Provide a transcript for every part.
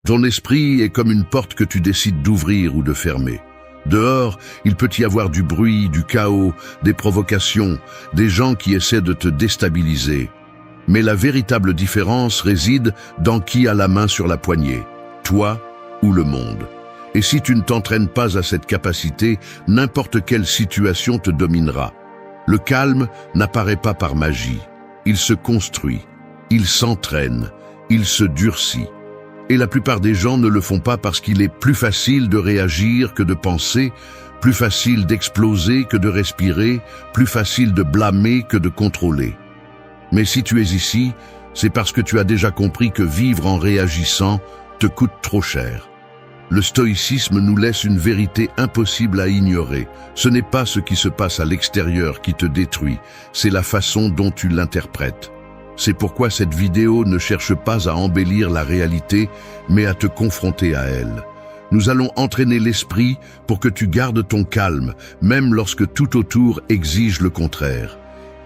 Ton esprit est comme une porte que tu décides d'ouvrir ou de fermer. Dehors, il peut y avoir du bruit, du chaos, des provocations, des gens qui essaient de te déstabiliser. Mais la véritable différence réside dans qui a la main sur la poignée, toi ou le monde. Et si tu ne t'entraînes pas à cette capacité, n'importe quelle situation te dominera. Le calme n'apparaît pas par magie. Il se construit, il s'entraîne, il se durcit. Et la plupart des gens ne le font pas parce qu'il est plus facile de réagir que de penser, plus facile d'exploser que de respirer, plus facile de blâmer que de contrôler. Mais si tu es ici, c'est parce que tu as déjà compris que vivre en réagissant te coûte trop cher. Le stoïcisme nous laisse une vérité impossible à ignorer. Ce n'est pas ce qui se passe à l'extérieur qui te détruit, c'est la façon dont tu l'interprètes. C'est pourquoi cette vidéo ne cherche pas à embellir la réalité, mais à te confronter à elle. Nous allons entraîner l'esprit pour que tu gardes ton calme, même lorsque tout autour exige le contraire.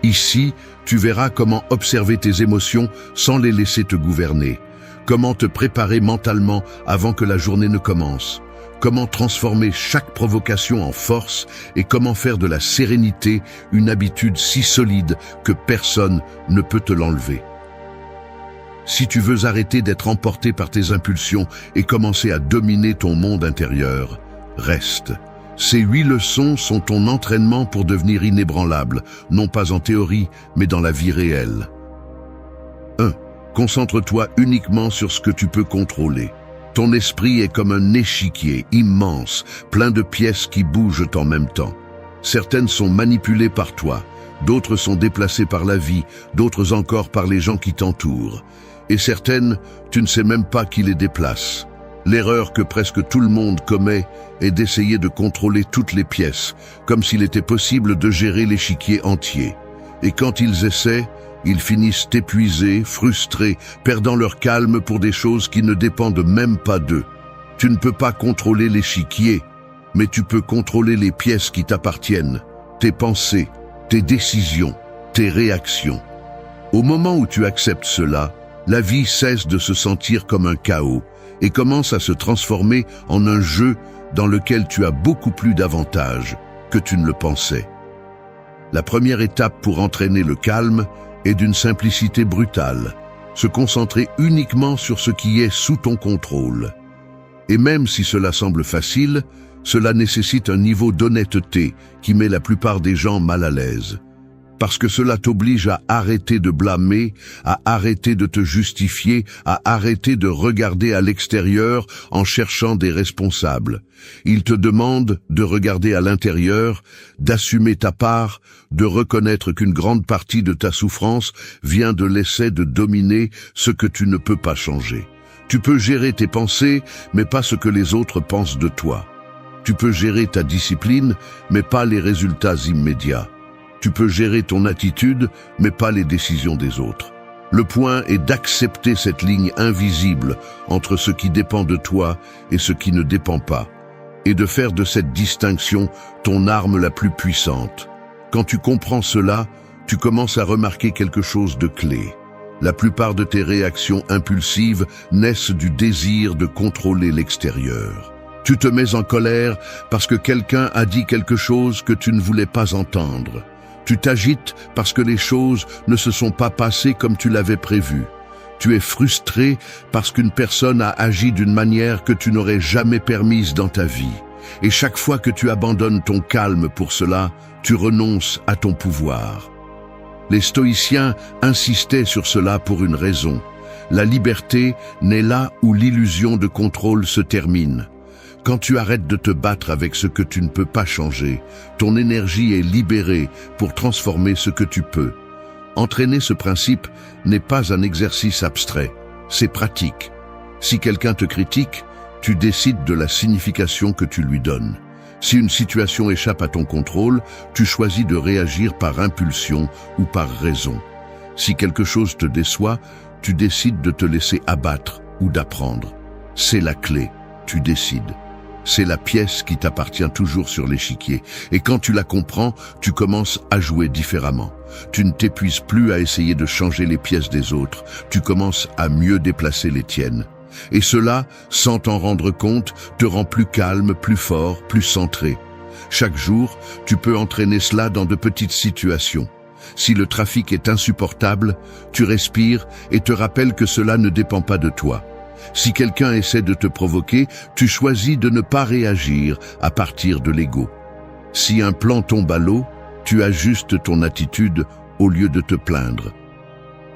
Ici, tu verras comment observer tes émotions sans les laisser te gouverner. Comment te préparer mentalement avant que la journée ne commence. Comment transformer chaque provocation en force et comment faire de la sérénité une habitude si solide que personne ne peut te l'enlever. Si tu veux arrêter d'être emporté par tes impulsions et commencer à dominer ton monde intérieur, reste. Ces 8 leçons sont ton entraînement pour devenir inébranlable, non pas en théorie, mais dans la vie réelle. 1. Concentre-toi uniquement sur ce que tu peux contrôler. Ton esprit est comme un échiquier immense, plein de pièces qui bougent en même temps. Certaines sont manipulées par toi, d'autres sont déplacées par la vie, d'autres encore par les gens qui t'entourent. Et certaines, tu ne sais même pas qui les déplace. L'erreur que presque tout le monde commet est d'essayer de contrôler toutes les pièces, comme s'il était possible de gérer l'échiquier entier. Et quand ils essaient, ils finissent épuisés, frustrés, perdant leur calme pour des choses qui ne dépendent même pas d'eux. Tu ne peux pas contrôler l'échiquier, mais tu peux contrôler les pièces qui t'appartiennent, tes pensées, tes décisions, tes réactions. Au moment où tu acceptes cela, la vie cesse de se sentir comme un chaos et commence à se transformer en un jeu dans lequel tu as beaucoup plus d'avantages que tu ne le pensais. La première étape pour entraîner le calme est d'une simplicité brutale, se concentrer uniquement sur ce qui est sous ton contrôle. Et même si cela semble facile, cela nécessite un niveau d'honnêteté qui met la plupart des gens mal à l'aise. Parce que cela t'oblige à arrêter de blâmer, à arrêter de te justifier, à arrêter de regarder à l'extérieur en cherchant des responsables. Il te demande de regarder à l'intérieur, d'assumer ta part, de reconnaître qu'une grande partie de ta souffrance vient de l'essai de dominer ce que tu ne peux pas changer. Tu peux gérer tes pensées, mais pas ce que les autres pensent de toi. Tu peux gérer ta discipline, mais pas les résultats immédiats. Tu peux gérer ton attitude, mais pas les décisions des autres. Le point est d'accepter cette ligne invisible entre ce qui dépend de toi et ce qui ne dépend pas, et de faire de cette distinction ton arme la plus puissante. Quand tu comprends cela, tu commences à remarquer quelque chose de clé. La plupart de tes réactions impulsives naissent du désir de contrôler l'extérieur. Tu te mets en colère parce que quelqu'un a dit quelque chose que tu ne voulais pas entendre. Tu t'agites parce que les choses ne se sont pas passées comme tu l'avais prévu. Tu es frustré parce qu'une personne a agi d'une manière que tu n'aurais jamais permise dans ta vie. Et chaque fois que tu abandonnes ton calme pour cela, tu renonces à ton pouvoir. Les stoïciens insistaient sur cela pour une raison. La liberté naît là où l'illusion de contrôle se termine. Quand tu arrêtes de te battre avec ce que tu ne peux pas changer, ton énergie est libérée pour transformer ce que tu peux. Entraîner ce principe n'est pas un exercice abstrait, c'est pratique. Si quelqu'un te critique, tu décides de la signification que tu lui donnes. Si une situation échappe à ton contrôle, tu choisis de réagir par impulsion ou par raison. Si quelque chose te déçoit, tu décides de te laisser abattre ou d'apprendre. C'est la clé, tu décides. C'est la pièce qui t'appartient toujours sur l'échiquier. Et quand tu la comprends, tu commences à jouer différemment. Tu ne t'épuises plus à essayer de changer les pièces des autres. Tu commences à mieux déplacer les tiennes. Et cela, sans t'en rendre compte, te rend plus calme, plus fort, plus centré. Chaque jour, tu peux entraîner cela dans de petites situations. Si le trafic est insupportable, tu respires et te rappelles que cela ne dépend pas de toi. Si quelqu'un essaie de te provoquer, tu choisis de ne pas réagir à partir de l'ego. Si un plan tombe à l'eau, tu ajustes ton attitude au lieu de te plaindre.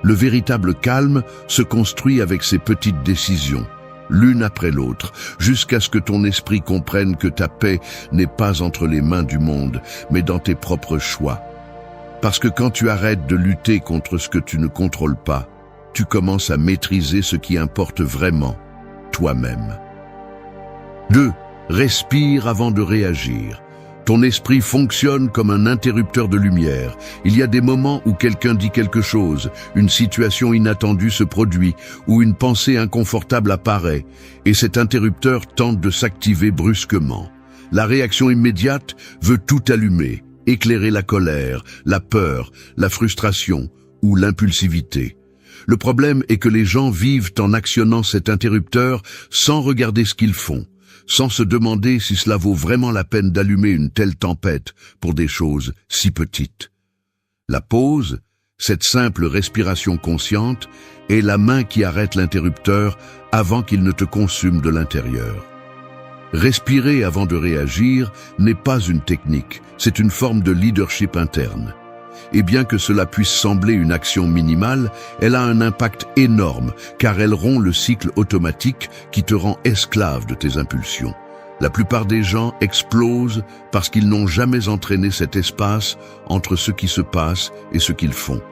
Le véritable calme se construit avec ces petites décisions, l'une après l'autre, jusqu'à ce que ton esprit comprenne que ta paix n'est pas entre les mains du monde, mais dans tes propres choix. Parce que quand tu arrêtes de lutter contre ce que tu ne contrôles pas, tu commences à maîtriser ce qui importe vraiment, toi-même. 2. Respire avant de réagir. Ton esprit fonctionne comme un interrupteur de lumière. Il y a des moments où quelqu'un dit quelque chose, une situation inattendue se produit, ou une pensée inconfortable apparaît, et cet interrupteur tente de s'activer brusquement. La réaction immédiate veut tout allumer, éclairer la colère, la peur, la frustration ou l'impulsivité. Le problème est que les gens vivent en actionnant cet interrupteur sans regarder ce qu'ils font, sans se demander si cela vaut vraiment la peine d'allumer une telle tempête pour des choses si petites. La pause, cette simple respiration consciente, est la main qui arrête l'interrupteur avant qu'il ne te consume de l'intérieur. Respirer avant de réagir n'est pas une technique, c'est une forme de leadership interne. Et bien que cela puisse sembler une action minimale, elle a un impact énorme, car elle rompt le cycle automatique qui te rend esclave de tes impulsions. La plupart des gens explosent parce qu'ils n'ont jamais entraîné cet espace entre ce qui se passe et ce qu'ils font.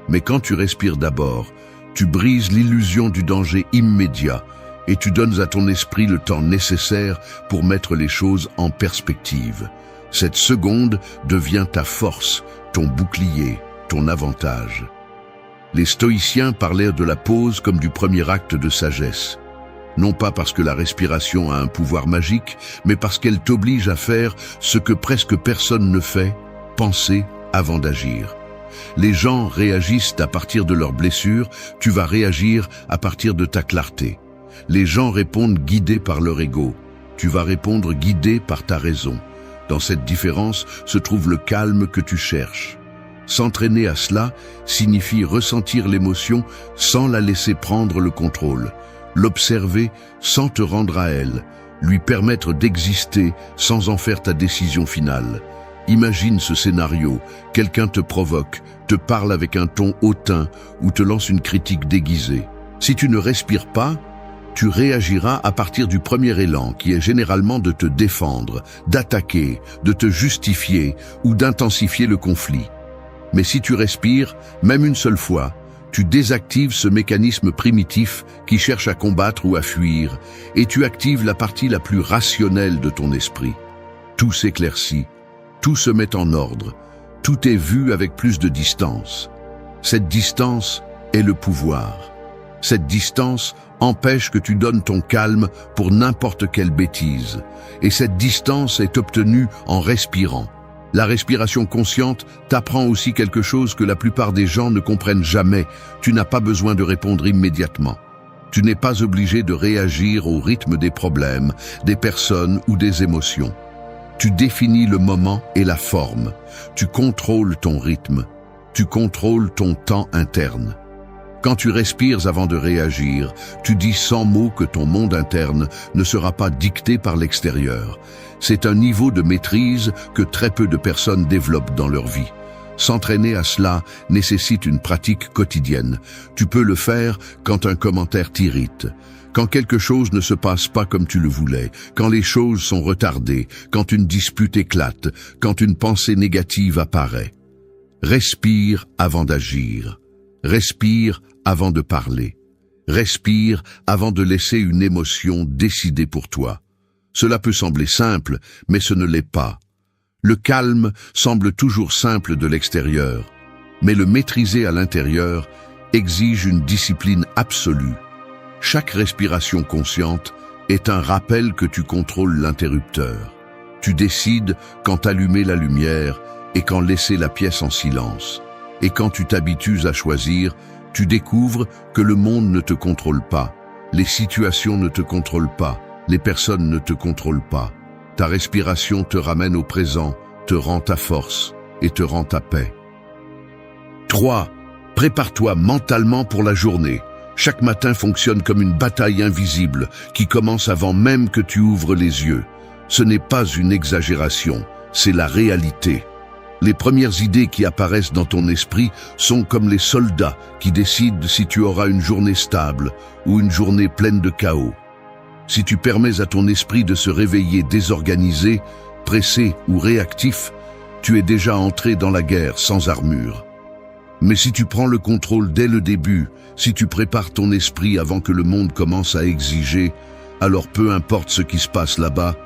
Mais quand tu respires d'abord, tu brises l'illusion du danger immédiat et tu donnes à ton esprit le temps nécessaire pour mettre les choses en perspective. Cette seconde devient ta force, ton bouclier, ton avantage. Les stoïciens parlaient de la pause comme du premier acte de sagesse. Non pas parce que la respiration a un pouvoir magique, mais parce qu'elle t'oblige à faire ce que presque personne ne fait, penser avant d'agir. Les gens réagissent à partir de leurs blessures, tu vas réagir à partir de ta clarté. Les gens répondent guidés par leur ego, tu vas répondre guidé par ta raison. Dans cette différence se trouve le calme que tu cherches. S'entraîner à cela signifie ressentir l'émotion sans la laisser prendre le contrôle, l'observer sans te rendre à elle, lui permettre d'exister sans en faire ta décision finale. Imagine ce scénario, quelqu'un te provoque, te parle avec un ton hautain ou te lance une critique déguisée. Si tu ne respires pas, tu réagiras à partir du premier élan qui est généralement de te défendre, d'attaquer, de te justifier ou d'intensifier le conflit. Mais si tu respires, même une seule fois, tu désactives ce mécanisme primitif qui cherche à combattre ou à fuir et tu actives la partie la plus rationnelle de ton esprit. Tout s'éclaircit, tout se met en ordre, tout est vu avec plus de distance. Cette distance est le pouvoir. Cette distance empêche que tu donnes ton calme pour n'importe quelle bêtise. Et cette distance est obtenue en respirant. La respiration consciente t'apprend aussi quelque chose que la plupart des gens ne comprennent jamais. Tu n'as pas besoin de répondre immédiatement. Tu n'es pas obligé de réagir au rythme des problèmes, des personnes ou des émotions. Tu définis le moment et la forme. Tu contrôles ton rythme. Tu contrôles ton temps interne. Quand tu respires avant de réagir, tu dis sans mots que ton monde interne ne sera pas dicté par l'extérieur. C'est un niveau de maîtrise que très peu de personnes développent dans leur vie. S'entraîner à cela nécessite une pratique quotidienne. Tu peux le faire quand un commentaire t'irrite, quand quelque chose ne se passe pas comme tu le voulais, quand les choses sont retardées, quand une dispute éclate, quand une pensée négative apparaît. Respire avant d'agir. Respire avant de parler. Respire avant de laisser une émotion décider pour toi. Cela peut sembler simple, mais ce ne l'est pas. Le calme semble toujours simple de l'extérieur, mais le maîtriser à l'intérieur exige une discipline absolue. Chaque respiration consciente est un rappel que tu contrôles l'interrupteur. Tu décides quand allumer la lumière et quand laisser la pièce en silence. Et quand tu t'habitues à choisir, tu découvres que le monde ne te contrôle pas. Les situations ne te contrôlent pas, les personnes ne te contrôlent pas. Ta respiration te ramène au présent, te rend ta force et te rend ta paix. 3. Prépare-toi mentalement pour la journée. Chaque matin fonctionne comme une bataille invisible qui commence avant même que tu ouvres les yeux. Ce n'est pas une exagération, c'est la réalité. Les premières idées qui apparaissent dans ton esprit sont comme les soldats qui décident si tu auras une journée stable ou une journée pleine de chaos. Si tu permets à ton esprit de se réveiller désorganisé, pressé ou réactif, tu es déjà entré dans la guerre sans armure. Mais si tu prends le contrôle dès le début, si tu prépares ton esprit avant que le monde commence à exiger, alors peu importe ce qui se passe là-bas,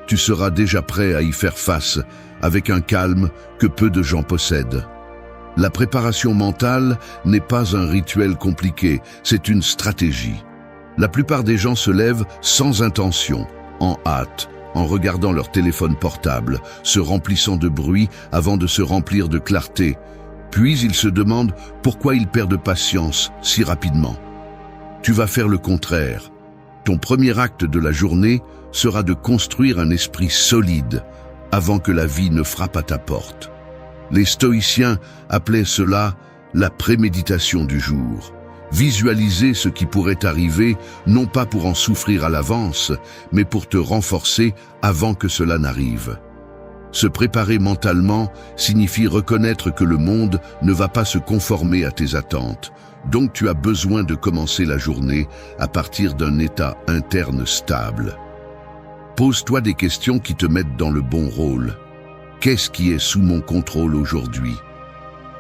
tu seras déjà prêt à y faire face avec un calme que peu de gens possèdent. La préparation mentale n'est pas un rituel compliqué, c'est une stratégie. La plupart des gens se lèvent sans intention, en hâte, en regardant leur téléphone portable, se remplissant de bruit avant de se remplir de clarté. Puis ils se demandent pourquoi ils perdent patience si rapidement. Tu vas faire le contraire. Ton premier acte de la journée sera de construire un esprit solide avant que la vie ne frappe à ta porte. Les stoïciens appelaient cela la préméditation du jour. Visualiser ce qui pourrait arriver, non pas pour en souffrir à l'avance, mais pour te renforcer avant que cela n'arrive. Se préparer mentalement signifie reconnaître que le monde ne va pas se conformer à tes attentes. Donc tu as besoin de commencer la journée à partir d'un état interne stable. Pose-toi des questions qui te mettent dans le bon rôle. Qu'est-ce qui est sous mon contrôle aujourd'hui?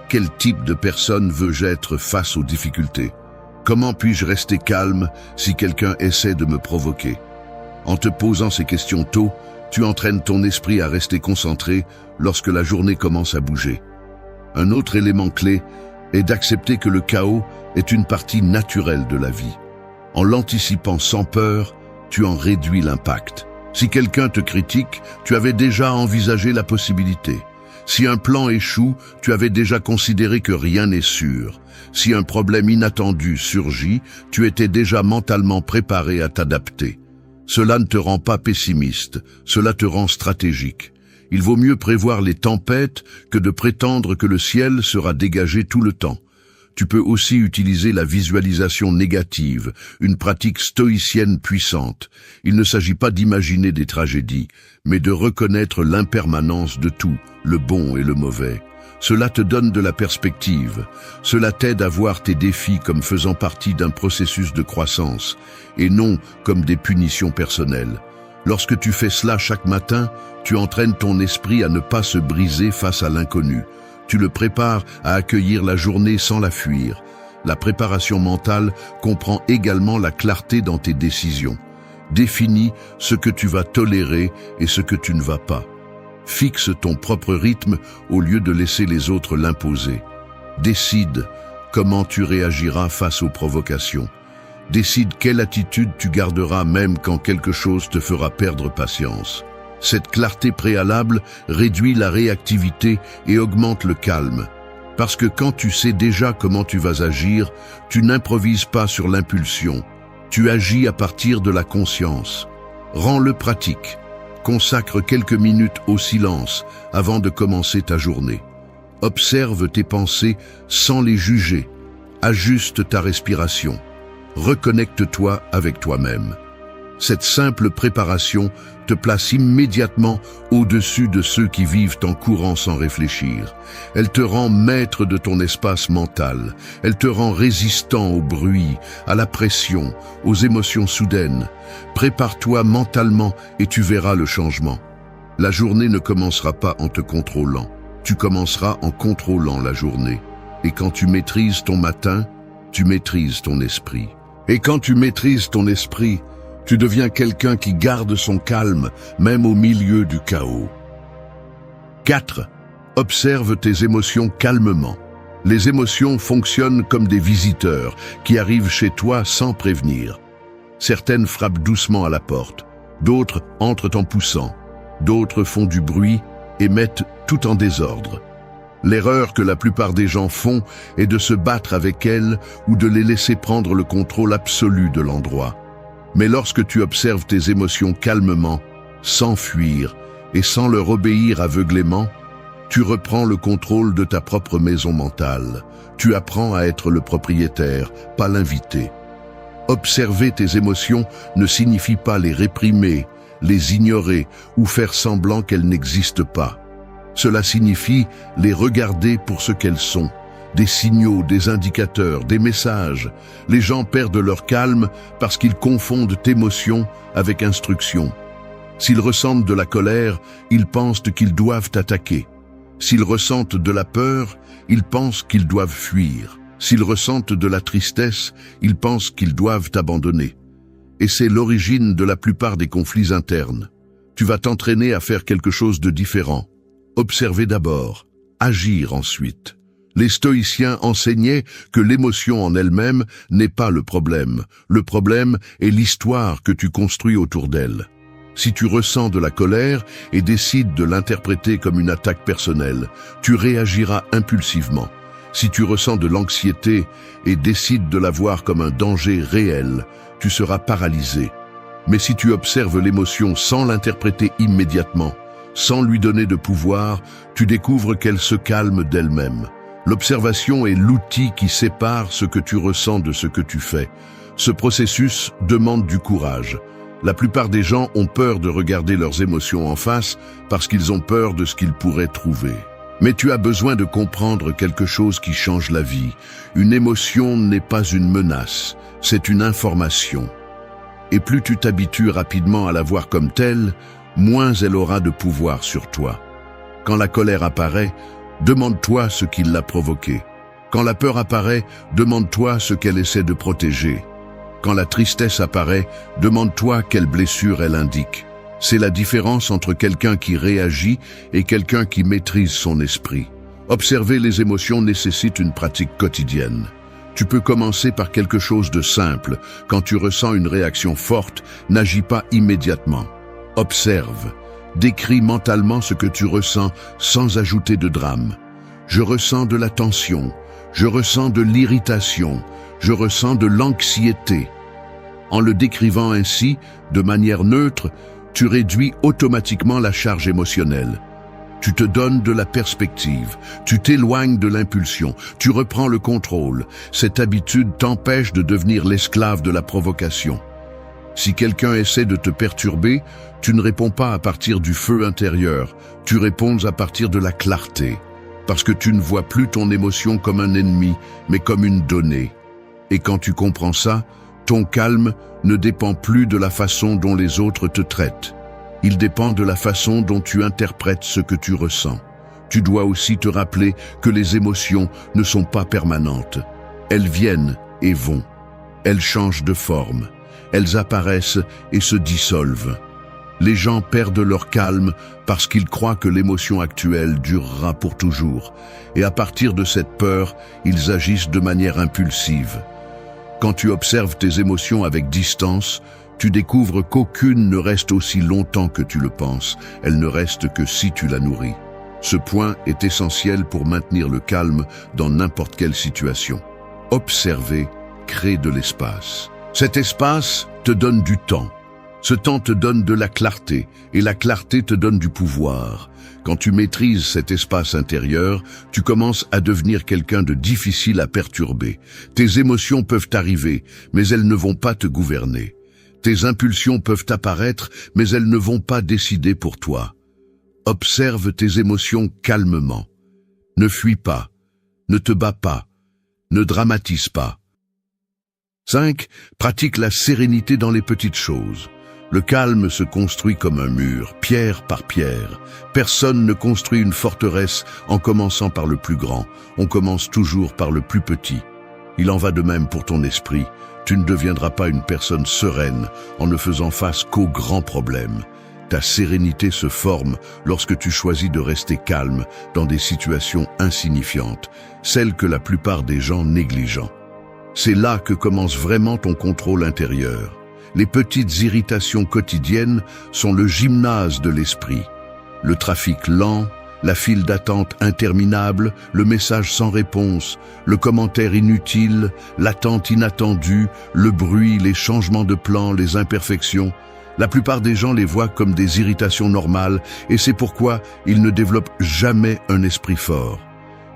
Quel type de personne veux-je être face aux difficultés? Comment puis-je rester calme si quelqu'un essaie de me provoquer? En te posant ces questions tôt, tu entraînes ton esprit à rester concentré lorsque la journée commence à bouger. Un autre élément clé est d'accepter que le chaos est une partie naturelle de la vie. En l'anticipant sans peur, tu en réduis l'impact. Si quelqu'un te critique, tu avais déjà envisagé la possibilité. Si un plan échoue, tu avais déjà considéré que rien n'est sûr. Si un problème inattendu surgit, tu étais déjà mentalement préparé à t'adapter. Cela ne te rend pas pessimiste, cela te rend stratégique. Il vaut mieux prévoir les tempêtes que de prétendre que le ciel sera dégagé tout le temps. Tu peux aussi utiliser la visualisation négative, une pratique stoïcienne puissante. Il ne s'agit pas d'imaginer des tragédies, mais de reconnaître l'impermanence de tout, le bon et le mauvais. Cela te donne de la perspective. Cela t'aide à voir tes défis comme faisant partie d'un processus de croissance, et non comme des punitions personnelles. Lorsque tu fais cela chaque matin, tu entraînes ton esprit à ne pas se briser face à l'inconnu. Tu le prépares à accueillir la journée sans la fuir. La préparation mentale comprend également la clarté dans tes décisions. Définis ce que tu vas tolérer et ce que tu ne vas pas. Fixe ton propre rythme au lieu de laisser les autres l'imposer. Décide comment tu réagiras face aux provocations. Décide quelle attitude tu garderas même quand quelque chose te fera perdre patience. Cette clarté préalable réduit la réactivité et augmente le calme. Parce que quand tu sais déjà comment tu vas agir, tu n'improvises pas sur l'impulsion. Tu agis à partir de la conscience. Rends-le pratique. Consacre quelques minutes au silence avant de commencer ta journée. Observe tes pensées sans les juger. Ajuste ta respiration. Reconnecte-toi avec toi-même. Cette simple préparation te place immédiatement au-dessus de ceux qui vivent en courant sans réfléchir. Elle te rend maître de ton espace mental. Elle te rend résistant au bruit, à la pression, aux émotions soudaines. Prépare-toi mentalement et tu verras le changement. La journée ne commencera pas en te contrôlant. Tu commenceras en contrôlant la journée. Et quand tu maîtrises ton matin, tu maîtrises ton esprit. Et quand tu maîtrises ton esprit, tu deviens quelqu'un qui garde son calme, même au milieu du chaos. 4. Observe tes émotions calmement. Les émotions fonctionnent comme des visiteurs qui arrivent chez toi sans prévenir. Certaines frappent doucement à la porte, d'autres entrent en poussant, d'autres font du bruit et mettent tout en désordre. L'erreur que la plupart des gens font est de se battre avec elles ou de les laisser prendre le contrôle absolu de l'endroit. Mais lorsque tu observes tes émotions calmement, sans fuir et sans leur obéir aveuglément, tu reprends le contrôle de ta propre maison mentale. Tu apprends à être le propriétaire, pas l'invité. Observer tes émotions ne signifie pas les réprimer, les ignorer ou faire semblant qu'elles n'existent pas. Cela signifie les regarder pour ce qu'elles sont. Des signaux, des indicateurs, des messages. Les gens perdent leur calme parce qu'ils confondent émotion avec instruction. S'ils ressentent de la colère, ils pensent qu'ils doivent attaquer. S'ils ressentent de la peur, ils pensent qu'ils doivent fuir. S'ils ressentent de la tristesse, ils pensent qu'ils doivent abandonner. Et c'est l'origine de la plupart des conflits internes. Tu vas t'entraîner à faire quelque chose de différent. Observer d'abord, agir ensuite. Les stoïciens enseignaient que l'émotion en elle-même n'est pas le problème. Le problème est l'histoire que tu construis autour d'elle. Si tu ressens de la colère et décides de l'interpréter comme une attaque personnelle, tu réagiras impulsivement. Si tu ressens de l'anxiété et décides de la voir comme un danger réel, tu seras paralysé. Mais si tu observes l'émotion sans l'interpréter immédiatement, sans lui donner de pouvoir, tu découvres qu'elle se calme d'elle-même. L'observation est l'outil qui sépare ce que tu ressens de ce que tu fais. Ce processus demande du courage. La plupart des gens ont peur de regarder leurs émotions en face parce qu'ils ont peur de ce qu'ils pourraient trouver. Mais tu as besoin de comprendre quelque chose qui change la vie. Une émotion n'est pas une menace, c'est une information. Et plus tu t'habitues rapidement à la voir comme telle, moins elle aura de pouvoir sur toi. Quand la colère apparaît, demande-toi ce qui l'a provoquée. Quand la peur apparaît, demande-toi ce qu'elle essaie de protéger. Quand la tristesse apparaît, demande-toi quelle blessure elle indique. C'est la différence entre quelqu'un qui réagit et quelqu'un qui maîtrise son esprit. Observer les émotions nécessite une pratique quotidienne. Tu peux commencer par quelque chose de simple. Quand tu ressens une réaction forte, n'agis pas immédiatement. Observe, décris mentalement ce que tu ressens sans ajouter de drame. Je ressens de la tension, je ressens de l'irritation, je ressens de l'anxiété. En le décrivant ainsi, de manière neutre, tu réduis automatiquement la charge émotionnelle. Tu te donnes de la perspective, tu t'éloignes de l'impulsion, tu reprends le contrôle. Cette habitude t'empêche de devenir l'esclave de la provocation. Si quelqu'un essaie de te perturber, tu ne réponds pas à partir du feu intérieur, tu réponds à partir de la clarté, parce que tu ne vois plus ton émotion comme un ennemi, mais comme une donnée. Et quand tu comprends ça, ton calme ne dépend plus de la façon dont les autres te traitent. Il dépend de la façon dont tu interprètes ce que tu ressens. Tu dois aussi te rappeler que les émotions ne sont pas permanentes. Elles viennent et vont. Elles changent de forme. Elles apparaissent et se dissolvent. Les gens perdent leur calme parce qu'ils croient que l'émotion actuelle durera pour toujours. Et à partir de cette peur, ils agissent de manière impulsive. Quand tu observes tes émotions avec distance, tu découvres qu'aucune ne reste aussi longtemps que tu le penses. Elle ne reste que si tu la nourris. Ce point est essentiel pour maintenir le calme dans n'importe quelle situation. Observer crée de l'espace. Cet espace te donne du temps. Ce temps te donne de la clarté, et la clarté te donne du pouvoir. Quand tu maîtrises cet espace intérieur, tu commences à devenir quelqu'un de difficile à perturber. Tes émotions peuvent arriver, mais elles ne vont pas te gouverner. Tes impulsions peuvent apparaître, mais elles ne vont pas décider pour toi. Observe tes émotions calmement. Ne fuis pas. Ne te bats pas. Ne dramatise pas. 5. Pratique la sérénité dans les petites choses. Le calme se construit comme un mur, pierre par pierre. Personne ne construit une forteresse en commençant par le plus grand. On commence toujours par le plus petit. Il en va de même pour ton esprit. Tu ne deviendras pas une personne sereine en ne faisant face qu'aux grands problèmes. Ta sérénité se forme lorsque tu choisis de rester calme dans des situations insignifiantes, celles que la plupart des gens négligent. C'est là que commence vraiment ton contrôle intérieur. Les petites irritations quotidiennes sont le gymnase de l'esprit. Le trafic lent, La file d'attente interminable, le message sans réponse, le commentaire inutile, l'attente inattendue, le bruit, les changements de plan, les imperfections. La plupart des gens les voient comme des irritations normales et c'est pourquoi ils ne développent jamais un esprit fort.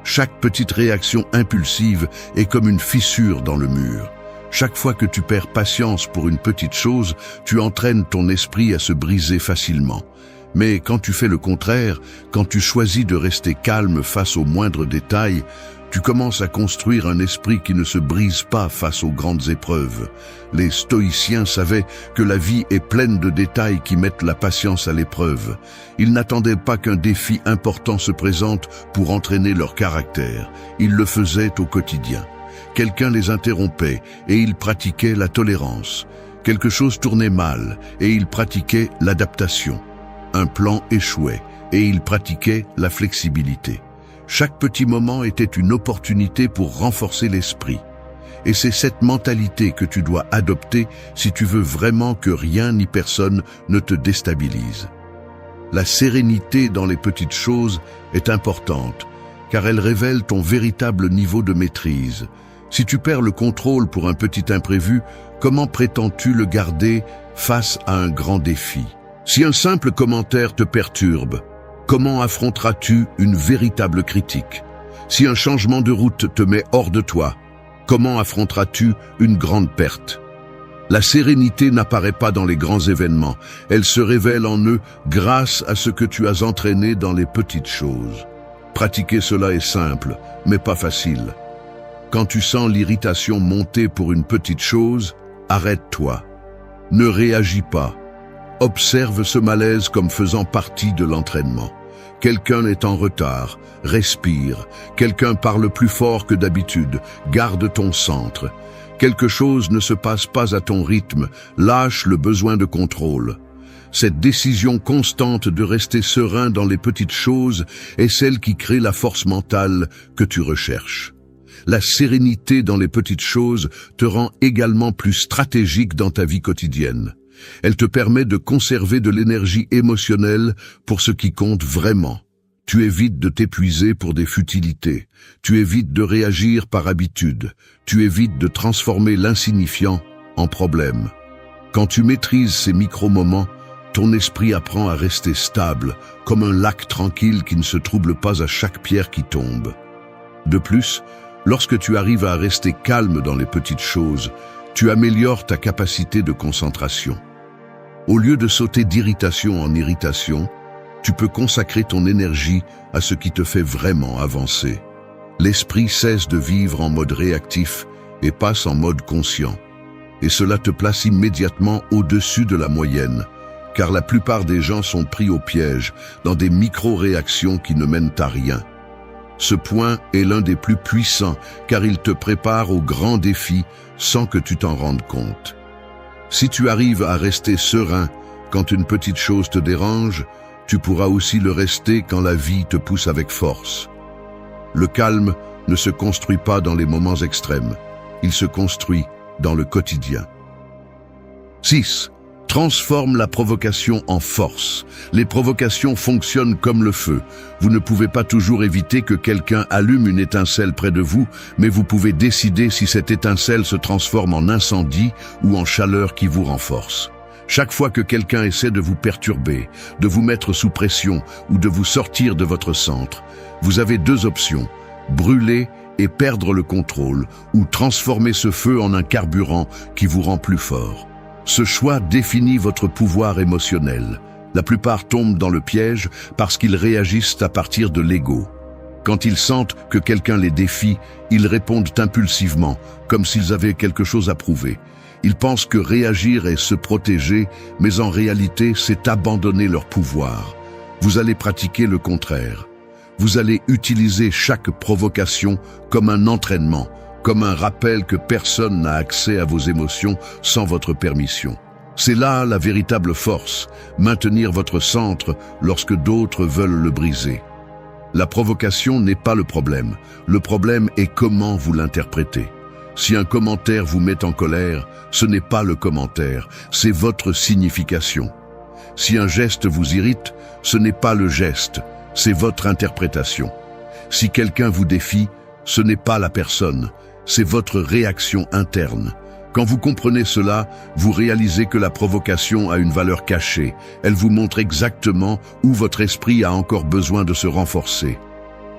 Chaque petite réaction impulsive est comme une fissure dans le mur. Chaque fois que tu perds patience pour une petite chose, tu entraînes ton esprit à se briser facilement. Mais quand tu fais le contraire, quand tu choisis de rester calme face aux moindres détails, tu commences à construire un esprit qui ne se brise pas face aux grandes épreuves. Les stoïciens savaient que la vie est pleine de détails qui mettent la patience à l'épreuve. Ils n'attendaient pas qu'un défi important se présente pour entraîner leur caractère. Ils le faisaient au quotidien. Quelqu'un les interrompait et ils pratiquaient la tolérance. Quelque chose tournait mal et ils pratiquaient l'adaptation. Un plan échouait et ils pratiquaient la flexibilité. Chaque petit moment était une opportunité pour renforcer l'esprit. Et c'est cette mentalité que tu dois adopter si tu veux vraiment que rien ni personne ne te déstabilise. La sérénité dans les petites choses est importante, car elle révèle ton véritable niveau de maîtrise. Si tu perds le contrôle pour un petit imprévu, comment prétends-tu le garder face à un grand défi? Si un simple commentaire te perturbe, comment affronteras-tu une véritable critique? Si un changement de route te met hors de toi, comment affronteras-tu une grande perte? La sérénité n'apparaît pas dans les grands événements, elle se révèle en eux grâce à ce que tu as entraîné dans les petites choses. Pratiquer cela est simple, mais pas facile. Quand tu sens l'irritation monter pour une petite chose, arrête-toi. Ne réagis pas. Observe ce malaise comme faisant partie de l'entraînement. Quelqu'un est en retard, respire. Quelqu'un parle plus fort que d'habitude, garde ton centre. Quelque chose ne se passe pas à ton rythme, lâche le besoin de contrôle. Cette décision constante de rester serein dans les petites choses est celle qui crée la force mentale que tu recherches. La sérénité dans les petites choses te rend également plus stratégique dans ta vie quotidienne. Elle te permet de conserver de l'énergie émotionnelle pour ce qui compte vraiment. Tu évites de t'épuiser pour des futilités. Tu évites de réagir par habitude. Tu évites de transformer l'insignifiant en problème. Quand tu maîtrises ces micro-moments, ton esprit apprend à rester stable, comme un lac tranquille qui ne se trouble pas à chaque pierre qui tombe. De plus, lorsque tu arrives à rester calme dans les petites choses, tu améliores ta capacité de concentration. Au lieu de sauter d'irritation en irritation, tu peux consacrer ton énergie à ce qui te fait vraiment avancer. L'esprit cesse de vivre en mode réactif et passe en mode conscient. Et cela te place immédiatement au-dessus de la moyenne, car la plupart des gens sont pris au piège dans des micro-réactions qui ne mènent à rien. Ce point est l'un des plus puissants, car il te prépare aux grands défis sans que tu t'en rendes compte. Si tu arrives à rester serein quand une petite chose te dérange, tu pourras aussi le rester quand la vie te pousse avec force. Le calme ne se construit pas dans les moments extrêmes, il se construit dans le quotidien. 6. Transforme la provocation en force. Les provocations fonctionnent comme le feu. Vous ne pouvez pas toujours éviter que quelqu'un allume une étincelle près de vous, mais vous pouvez décider si cette étincelle se transforme en incendie ou en chaleur qui vous renforce. Chaque fois que quelqu'un essaie de vous perturber, de vous mettre sous pression ou de vous sortir de votre centre, vous avez deux options: brûler et perdre le contrôle, ou transformer ce feu en un carburant qui vous rend plus fort. Ce choix définit votre pouvoir émotionnel. La plupart tombent dans le piège parce qu'ils réagissent à partir de l'ego. Quand ils sentent que quelqu'un les défie, ils répondent impulsivement, comme s'ils avaient quelque chose à prouver. Ils pensent que réagir est se protéger, mais en réalité, c'est abandonner leur pouvoir. Vous allez pratiquer le contraire. Vous allez utiliser chaque provocation comme un entraînement, comme un rappel que personne n'a accès à vos émotions sans votre permission. C'est là la véritable force, maintenir votre centre lorsque d'autres veulent le briser. La provocation n'est pas le problème est comment vous l'interprétez. Si un commentaire vous met en colère, ce n'est pas le commentaire, c'est votre signification. Si un geste vous irrite, ce n'est pas le geste, c'est votre interprétation. Si quelqu'un vous défie, ce n'est pas la personne, c'est votre réaction interne. Quand vous comprenez cela, vous réalisez que la provocation a une valeur cachée. Elle vous montre exactement où votre esprit a encore besoin de se renforcer.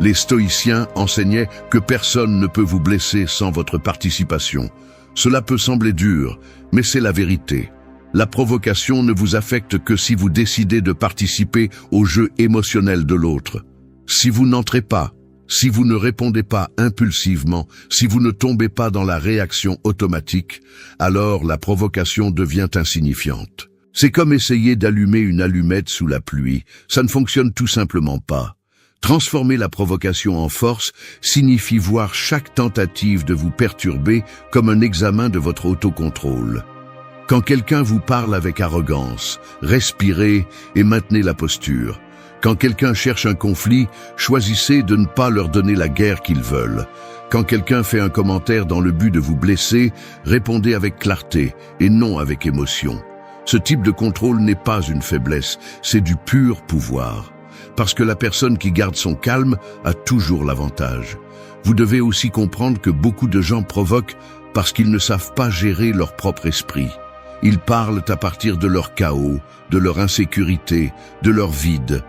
Les stoïciens enseignaient que personne ne peut vous blesser sans votre participation. Cela peut sembler dur, mais c'est la vérité. La provocation ne vous affecte que si vous décidez de participer au jeu émotionnel de l'autre. Si vous n'entrez pas, si vous ne répondez pas impulsivement, si vous ne tombez pas dans la réaction automatique, alors la provocation devient insignifiante. C'est comme essayer d'allumer une allumette sous la pluie, ça ne fonctionne tout simplement pas. Transformer la provocation en force signifie voir chaque tentative de vous perturber comme un examen de votre autocontrôle. Quand quelqu'un vous parle avec arrogance, respirez et maintenez la posture. Quand quelqu'un cherche un conflit, choisissez de ne pas leur donner la guerre qu'ils veulent. Quand quelqu'un fait un commentaire dans le but de vous blesser, répondez avec clarté et non avec émotion. Ce type de contrôle n'est pas une faiblesse, c'est du pur pouvoir. Parce que la personne qui garde son calme a toujours l'avantage. Vous devez aussi comprendre que beaucoup de gens provoquent parce qu'ils ne savent pas gérer leur propre esprit. Ils parlent à partir de leur chaos, de leur insécurité, de leur vide.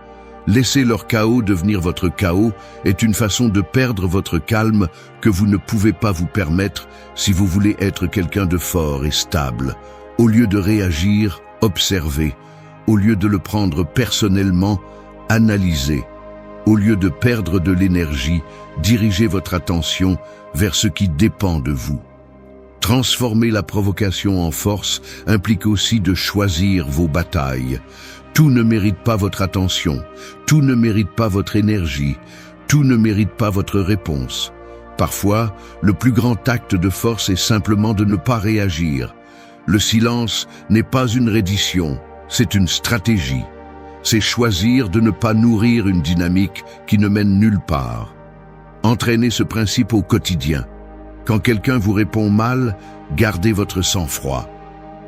Laisser leur chaos devenir votre chaos est une façon de perdre votre calme que vous ne pouvez pas vous permettre si vous voulez être quelqu'un de fort et stable. Au lieu de réagir, observez. Au lieu de le prendre personnellement, analysez. Au lieu de perdre de l'énergie, dirigez votre attention vers ce qui dépend de vous. Transformer la provocation en force implique aussi de choisir vos batailles. Tout ne mérite pas votre attention, tout ne mérite pas votre énergie, tout ne mérite pas votre réponse. Parfois, le plus grand acte de force est simplement de ne pas réagir. Le silence n'est pas une reddition, c'est une stratégie. C'est choisir de ne pas nourrir une dynamique qui ne mène nulle part. Entraînez ce principe au quotidien. Quand quelqu'un vous répond mal, gardez votre sang-froid.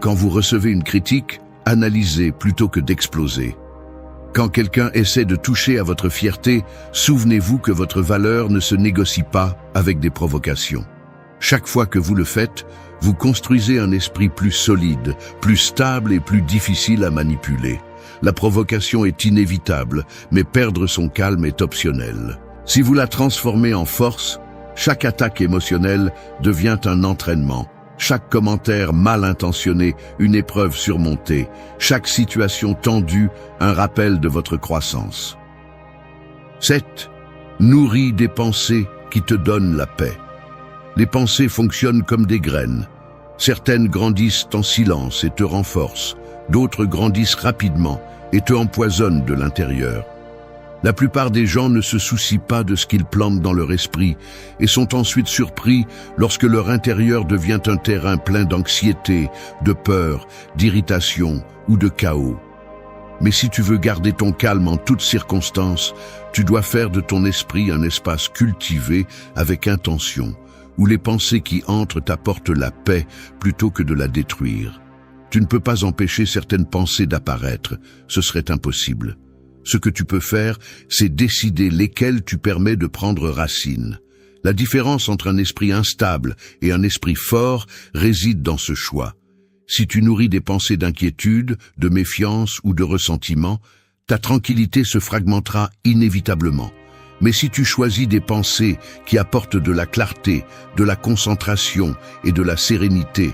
Quand vous recevez une critique, analysez plutôt que d'exploser. Quand quelqu'un essaie de toucher à votre fierté, souvenez-vous que votre valeur ne se négocie pas avec des provocations. Chaque fois que vous le faites, vous construisez un esprit plus solide, plus stable et plus difficile à manipuler. La provocation est inévitable, mais perdre son calme est optionnel. Si vous la transformez en force, chaque attaque émotionnelle devient un entraînement. Chaque commentaire mal intentionné, une épreuve surmontée. Chaque situation tendue, un rappel de votre croissance. 7. Nourris des pensées qui te donnent la paix. Les pensées fonctionnent comme des graines. Certaines grandissent en silence et te renforcent. D'autres grandissent rapidement et te empoisonnent de l'intérieur. La plupart des gens ne se soucient pas de ce qu'ils plantent dans leur esprit et sont ensuite surpris lorsque leur intérieur devient un terrain plein d'anxiété, de peur, d'irritation ou de chaos. Mais si tu veux garder ton calme en toutes circonstances, tu dois faire de ton esprit un espace cultivé avec intention, où les pensées qui entrent t'apportent la paix plutôt que de la détruire. Tu ne peux pas empêcher certaines pensées d'apparaître, ce serait impossible. Ce que tu peux faire, c'est décider lesquelles tu permets de prendre racine. La différence entre un esprit instable et un esprit fort réside dans ce choix. Si tu nourris des pensées d'inquiétude, de méfiance ou de ressentiment, ta tranquillité se fragmentera inévitablement. Mais si tu choisis des pensées qui apportent de la clarté, de la concentration et de la sérénité,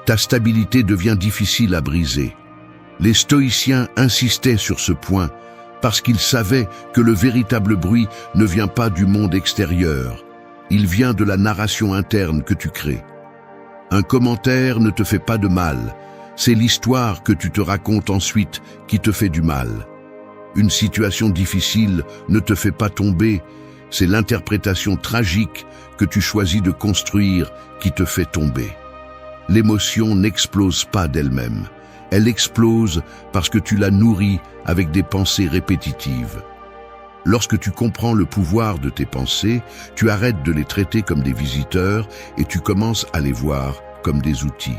ta stabilité devient difficile à briser. Les stoïciens insistaient sur ce point, parce qu'ils savaient que le véritable bruit ne vient pas du monde extérieur, il vient de la narration interne que tu crées. Un commentaire ne te fait pas de mal, c'est l'histoire que tu te racontes ensuite qui te fait du mal. Une situation difficile ne te fait pas tomber, c'est l'interprétation tragique que tu choisis de construire qui te fait tomber. L'émotion n'explose pas d'elle-même. Elle explose parce que tu la nourris avec des pensées répétitives. Lorsque tu comprends le pouvoir de tes pensées, tu arrêtes de les traiter comme des visiteurs et tu commences à les voir comme des outils.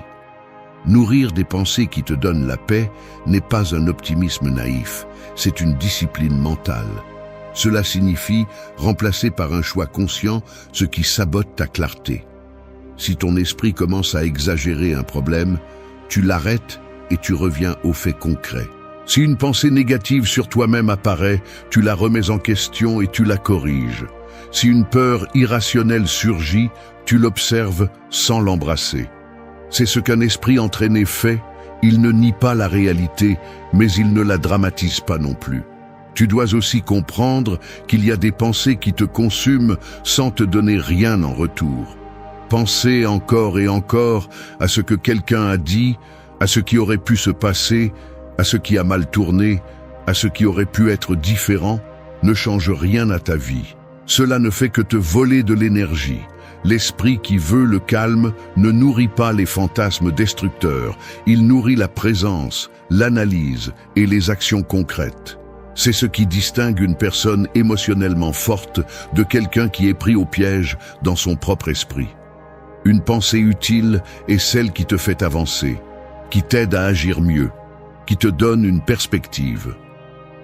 Nourrir des pensées qui te donnent la paix n'est pas un optimisme naïf, c'est une discipline mentale. Cela signifie remplacer par un choix conscient ce qui sabote ta clarté. Si ton esprit commence à exagérer un problème, tu l'arrêtes et tu reviens aux faits concrets. Si une pensée négative sur toi-même apparaît, tu la remets en question et tu la corriges. Si une peur irrationnelle surgit, tu l'observes sans l'embrasser. C'est ce qu'un esprit entraîné fait. Il ne nie pas la réalité, mais il ne la dramatise pas non plus. Tu dois aussi comprendre qu'il y a des pensées qui te consument sans te donner rien en retour. Penser encore et encore à ce que quelqu'un a dit, à ce qui aurait pu se passer, à ce qui a mal tourné, à ce qui aurait pu être différent, ne change rien à ta vie. Cela ne fait que te voler de l'énergie. L'esprit qui veut le calme ne nourrit pas les fantasmes destructeurs, il nourrit la présence, l'analyse et les actions concrètes. C'est ce qui distingue une personne émotionnellement forte de quelqu'un qui est pris au piège dans son propre esprit. Une pensée utile est celle qui te fait avancer, qui t'aide à agir mieux, qui te donne une perspective.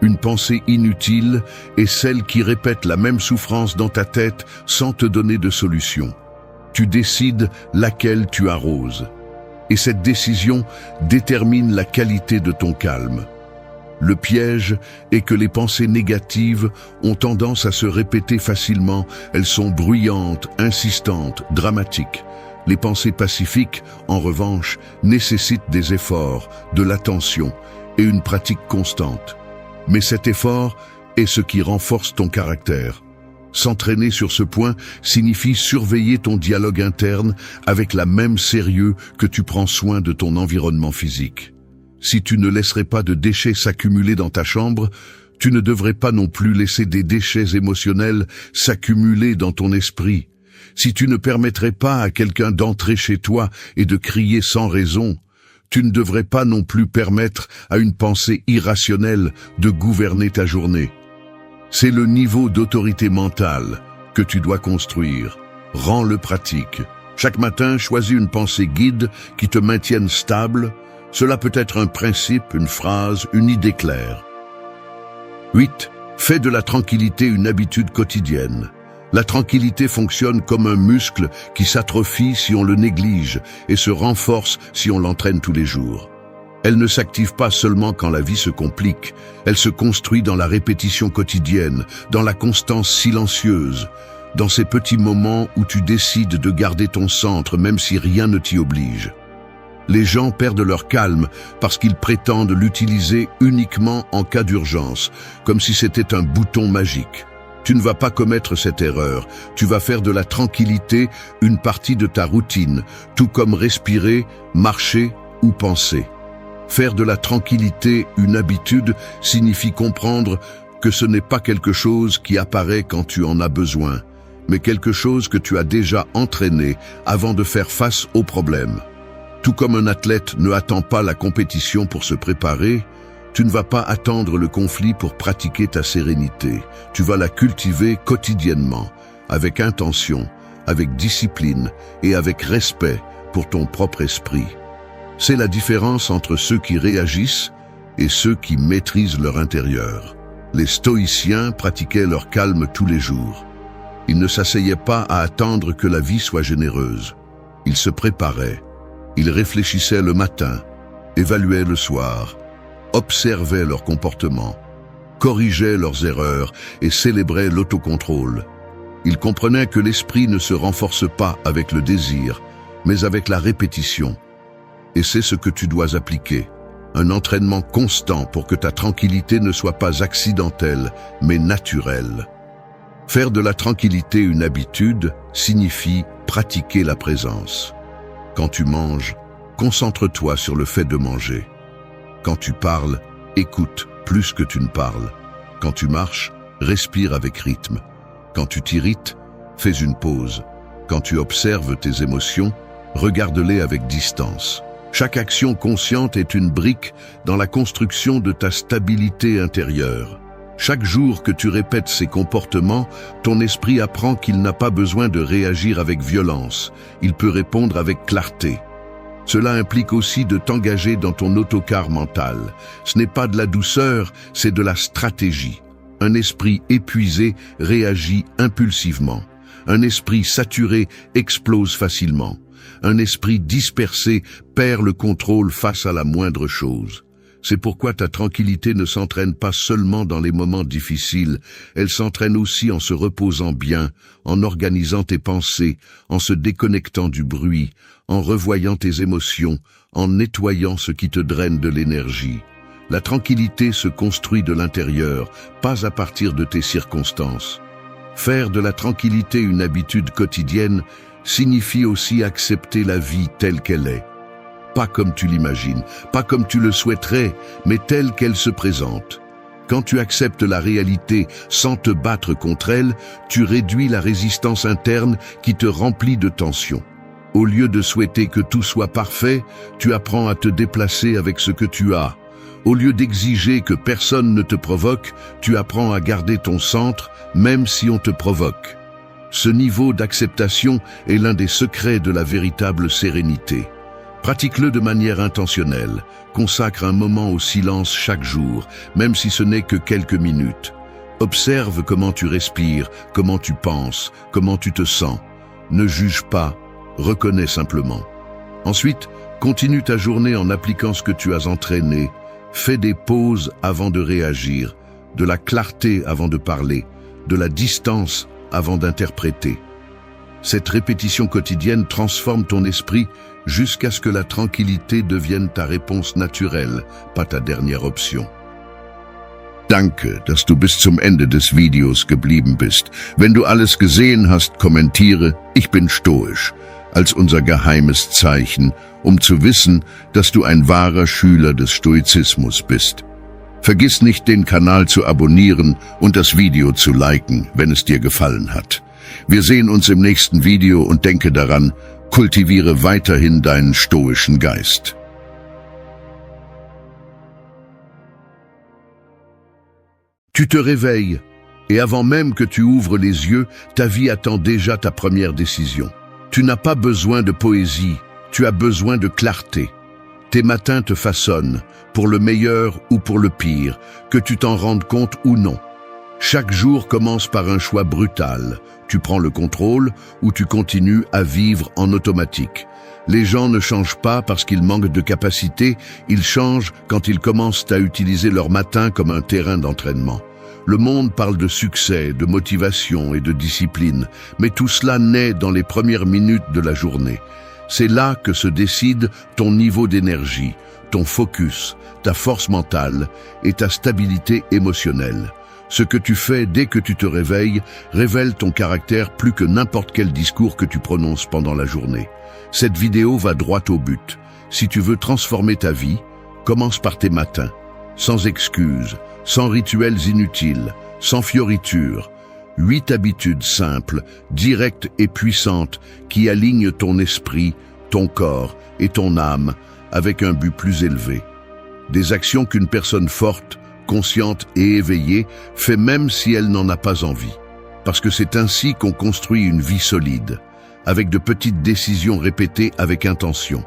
Une pensée inutile est celle qui répète la même souffrance dans ta tête sans te donner de solution. Tu décides laquelle tu arroses. Et cette décision détermine la qualité de ton calme. Le piège est que les pensées négatives ont tendance à se répéter facilement. Elles sont bruyantes, insistantes, dramatiques. Les pensées pacifiques, en revanche, nécessitent des efforts, de l'attention et une pratique constante. Mais cet effort est ce qui renforce ton caractère. S'entraîner sur ce point signifie surveiller ton dialogue interne avec la même sérieux que tu prends soin de ton environnement physique. Si tu ne laisserais pas de déchets s'accumuler dans ta chambre, tu ne devrais pas non plus laisser des déchets émotionnels s'accumuler dans ton esprit. Si tu ne permettrais pas à quelqu'un d'entrer chez toi et de crier sans raison, tu ne devrais pas non plus permettre à une pensée irrationnelle de gouverner ta journée. C'est le niveau d'autorité mentale que tu dois construire. Rends-le pratique. Chaque matin, choisis une pensée guide qui te maintienne stable. Cela peut être un principe, une phrase, une idée claire. 8. Fais de la tranquillité une habitude quotidienne. La tranquillité fonctionne comme un muscle qui s'atrophie si on le néglige et se renforce si on l'entraîne tous les jours. Elle ne s'active pas seulement quand la vie se complique, elle se construit dans la répétition quotidienne, dans la constance silencieuse, dans ces petits moments où tu décides de garder ton centre même si rien ne t'y oblige. Les gens perdent leur calme parce qu'ils prétendent l'utiliser uniquement en cas d'urgence, comme si c'était un bouton magique. Tu ne vas pas commettre cette erreur, tu vas faire de la tranquillité une partie de ta routine, tout comme respirer, marcher ou penser. Faire de la tranquillité une habitude signifie comprendre que ce n'est pas quelque chose qui apparaît quand tu en as besoin, mais quelque chose que tu as déjà entraîné avant de faire face aux problèmes. Tout comme un athlète ne attend pas la compétition pour se préparer, tu ne vas pas attendre le conflit pour pratiquer ta sérénité. Tu vas la cultiver quotidiennement, avec intention, avec discipline et avec respect pour ton propre esprit. C'est la différence entre ceux qui réagissent et ceux qui maîtrisent leur intérieur. Les stoïciens pratiquaient leur calme tous les jours. Ils ne s'asseyaient pas à attendre que la vie soit généreuse. Ils se préparaient. Ils réfléchissaient le matin, évaluaient le soir, observaient leur comportement, corrigeaient leurs erreurs et célébraient l'autocontrôle. Ils comprenaient que l'esprit ne se renforce pas avec le désir, mais avec la répétition. Et c'est ce que tu dois appliquer. Un entraînement constant pour que ta tranquillité ne soit pas accidentelle, mais naturelle. Faire de la tranquillité une habitude signifie pratiquer la présence. Quand tu manges, concentre-toi sur le fait de manger. Quand tu parles, écoute plus que tu ne parles. Quand tu marches, respire avec rythme. Quand tu t'irrites, fais une pause. Quand tu observes tes émotions, regarde-les avec distance. Chaque action consciente est une brique dans la construction de ta stabilité intérieure. Chaque jour que tu répètes ces comportements, ton esprit apprend qu'il n'a pas besoin de réagir avec violence. Il peut répondre avec clarté. Cela implique aussi de t'engager dans ton autocar mental. Ce n'est pas de la douceur, c'est de la stratégie. Un esprit épuisé réagit impulsivement. Un esprit saturé explose facilement. Un esprit dispersé perd le contrôle face à la moindre chose. C'est pourquoi ta tranquillité ne s'entraîne pas seulement dans les moments difficiles, elle s'entraîne aussi en se reposant bien, en organisant tes pensées, en se déconnectant du bruit, en revoyant tes émotions, en nettoyant ce qui te draine de l'énergie. La tranquillité se construit de l'intérieur, pas à partir de tes circonstances. Faire de la tranquillité une habitude quotidienne signifie aussi accepter la vie telle qu'elle est. Pas comme tu l'imagines, pas comme tu le souhaiterais, mais telle qu'elle se présente. Quand tu acceptes la réalité sans te battre contre elle, tu réduis la résistance interne qui te remplit de tension. Au lieu de souhaiter que tout soit parfait, tu apprends à te déplacer avec ce que tu as. Au lieu d'exiger que personne ne te provoque, tu apprends à garder ton centre, même si on te provoque. Ce niveau d'acceptation est l'un des secrets de la véritable sérénité. Pratique-le de manière intentionnelle. Consacre un moment au silence chaque jour, même si ce n'est que quelques minutes. Observe comment tu respires, comment tu penses, comment tu te sens. Ne juge pas, reconnais simplement. Ensuite, continue ta journée en appliquant ce que tu as entraîné. Fais des pauses avant de réagir, de la clarté avant de parler, de la distance avant d'interpréter. Cette répétition quotidienne transforme ton esprit jusqu'à ce que la tranquillité devienne ta réponse naturelle, pas ta dernière option. Danke, dass du bis zum Ende des Videos geblieben bist. Wenn du alles gesehen hast, kommentiere, ich bin stoisch, als unser geheimes Zeichen, zu wissen, dass du ein wahrer Schüler des Stoizismus bist. Vergiss nicht, den Kanal zu abonnieren und das Video zu liken, wenn es dir gefallen hat. Wir sehen uns im nächsten Video und denke daran, kultiviere weiterhin deinen stoischen Geist. Tu te réveilles, et avant même que tu ouvres les yeux, ta vie attend déjà ta première décision. Tu n'as pas besoin de poésie, tu as besoin de clarté. Tes matins te façonnent, pour le meilleur ou pour le pire, que tu t'en rendes compte ou non. Chaque jour commence par un choix brutal. Tu prends le contrôle ou tu continues à vivre en automatique. Les gens ne changent pas parce qu'ils manquent de capacité, ils changent quand ils commencent à utiliser leur matin comme un terrain d'entraînement. Le monde parle de succès, de motivation et de discipline, mais tout cela naît dans les premières minutes de la journée. C'est là que se décide ton niveau d'énergie, ton focus, ta force mentale et ta stabilité émotionnelle. Ce que tu fais dès que tu te réveilles révèle ton caractère plus que n'importe quel discours que tu prononces pendant la journée. Cette vidéo va droit au but. Si tu veux transformer ta vie, commence par tes matins. Sans excuses, sans rituels inutiles, sans fioritures. 8 habitudes simples, directes et puissantes qui alignent ton esprit, ton corps et ton âme avec un but plus élevé. Des actions qu'une personne forte, consciente et éveillée fait même si elle n'en a pas envie. Parce que c'est ainsi qu'on construit une vie solide, avec de petites décisions répétées avec intention.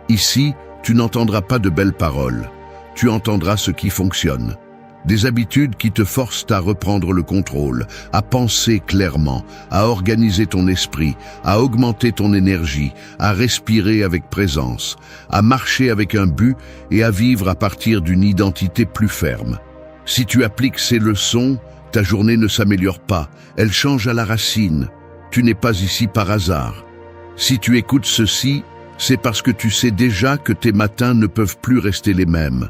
Ici, tu n'entendras pas de belles paroles, tu entendras ce qui fonctionne. Des habitudes qui te forcent à reprendre le contrôle, à penser clairement, à organiser ton esprit, à augmenter ton énergie, à respirer avec présence, à marcher avec un but et à vivre à partir d'une identité plus ferme. Si tu appliques ces leçons, ta journée ne s'améliore pas, elle change à la racine. Tu n'es pas ici par hasard. Si tu écoutes ceci, c'est parce que tu sais déjà que tes matins ne peuvent plus rester les mêmes.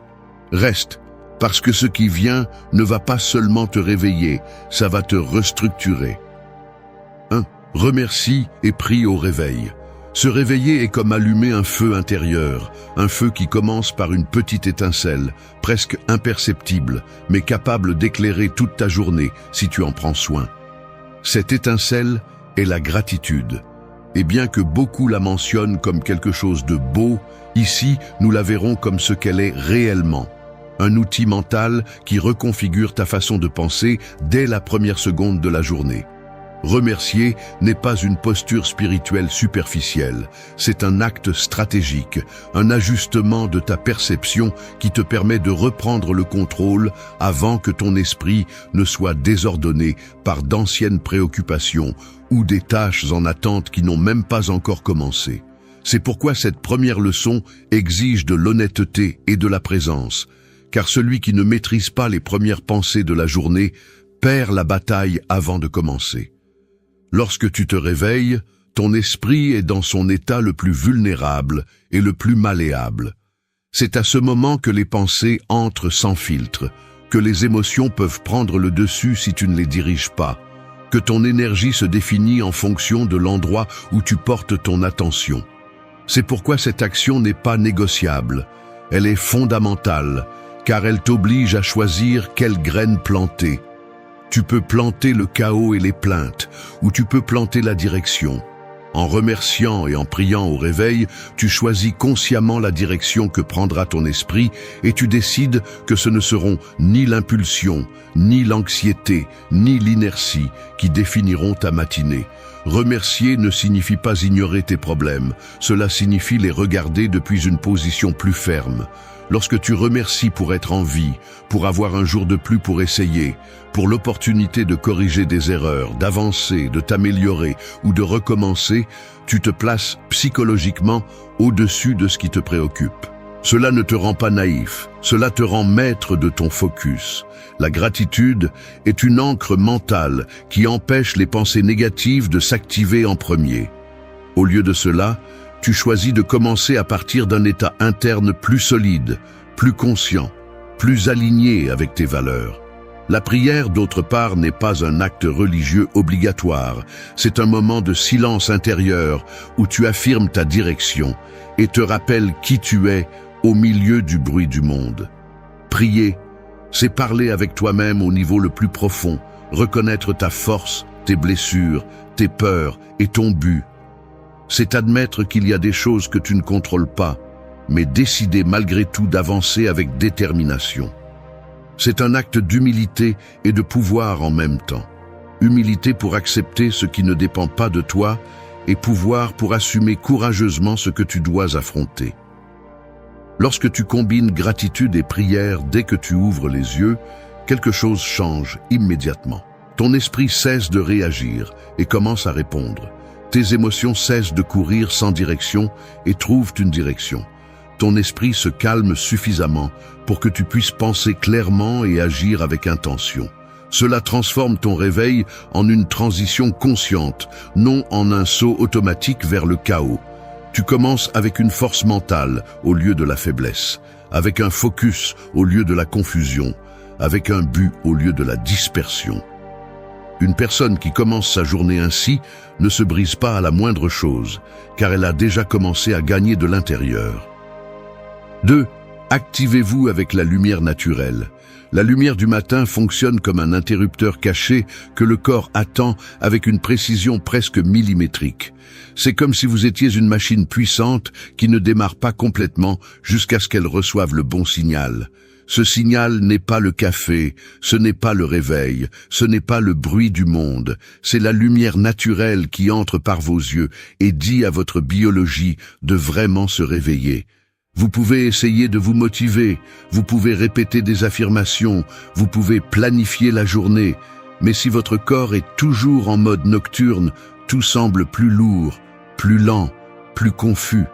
Reste. Parce que ce qui vient ne va pas seulement te réveiller, ça va te restructurer. 1. Remercie et prie au réveil. Se réveiller est comme allumer un feu intérieur, un feu qui commence par une petite étincelle, presque imperceptible, mais capable d'éclairer toute ta journée si tu en prends soin. Cette étincelle est la gratitude. Et bien que beaucoup la mentionnent comme quelque chose de beau, ici nous la verrons comme ce qu'elle est réellement. Un outil mental qui reconfigure ta façon de penser dès la première seconde de la journée. Remercier n'est pas une posture spirituelle superficielle, c'est un acte stratégique, un ajustement de ta perception qui te permet de reprendre le contrôle avant que ton esprit ne soit désordonné par d'anciennes préoccupations ou des tâches en attente qui n'ont même pas encore commencé. C'est pourquoi cette première leçon exige de l'honnêteté et de la présence, car celui qui ne maîtrise pas les premières pensées de la journée perd la bataille avant de commencer. Lorsque tu te réveilles, ton esprit est dans son état le plus vulnérable et le plus malléable. C'est à ce moment que les pensées entrent sans filtre, que les émotions peuvent prendre le dessus si tu ne les diriges pas, que ton énergie se définit en fonction de l'endroit où tu portes ton attention. C'est pourquoi cette action n'est pas négociable, elle est fondamentale, car elle t'oblige à choisir quelle graine planter. Tu peux planter le chaos et les plaintes, ou tu peux planter la direction. En remerciant et en priant au réveil, tu choisis consciemment la direction que prendra ton esprit et tu décides que ce ne seront ni l'impulsion, ni l'anxiété, ni l'inertie qui définiront ta matinée. Remercier ne signifie pas ignorer tes problèmes, cela signifie les regarder depuis une position plus ferme. Lorsque tu remercies pour être en vie, pour avoir un jour de plus pour essayer, pour l'opportunité de corriger des erreurs, d'avancer, de t'améliorer ou de recommencer, tu te places psychologiquement au-dessus de ce qui te préoccupe. Cela ne te rend pas naïf, cela te rend maître de ton focus. La gratitude est une ancre mentale qui empêche les pensées négatives de s'activer en premier. Au lieu de cela, tu choisis de commencer à partir d'un état interne plus solide, plus conscient, plus aligné avec tes valeurs. La prière, d'autre part, n'est pas un acte religieux obligatoire. C'est un moment de silence intérieur où tu affirmes ta direction et te rappelles qui tu es au milieu du bruit du monde. Prier, c'est parler avec toi-même au niveau le plus profond, reconnaître ta force, tes blessures, tes peurs et ton but. C'est admettre qu'il y a des choses que tu ne contrôles pas, mais décider malgré tout d'avancer avec détermination. C'est un acte d'humilité et de pouvoir en même temps. Humilité pour accepter ce qui ne dépend pas de toi et pouvoir pour assumer courageusement ce que tu dois affronter. Lorsque tu combines gratitude et prière dès que tu ouvres les yeux, quelque chose change immédiatement. Ton esprit cesse de réagir et commence à répondre. Tes émotions cessent de courir sans direction et trouvent une direction. Ton esprit se calme suffisamment pour que tu puisses penser clairement et agir avec intention. Cela transforme ton réveil en une transition consciente, non en un saut automatique vers le chaos. Tu commences avec une force mentale au lieu de la faiblesse, avec un focus au lieu de la confusion, avec un but au lieu de la dispersion. Une personne qui commence sa journée ainsi ne se brise pas à la moindre chose, car elle a déjà commencé à gagner de l'intérieur. 2. Activez-vous avec la lumière naturelle. La lumière du matin fonctionne comme un interrupteur caché que le corps attend avec une précision presque millimétrique. C'est comme si vous étiez une machine puissante qui ne démarre pas complètement jusqu'à ce qu'elle reçoive le bon signal. Ce signal n'est pas le café, ce n'est pas le réveil, ce n'est pas le bruit du monde, c'est la lumière naturelle qui entre par vos yeux et dit à votre biologie de vraiment se réveiller. Vous pouvez essayer de vous motiver, vous pouvez répéter des affirmations, vous pouvez planifier la journée, mais si votre corps est toujours en mode nocturne, tout semble plus lourd, plus lent, plus confus.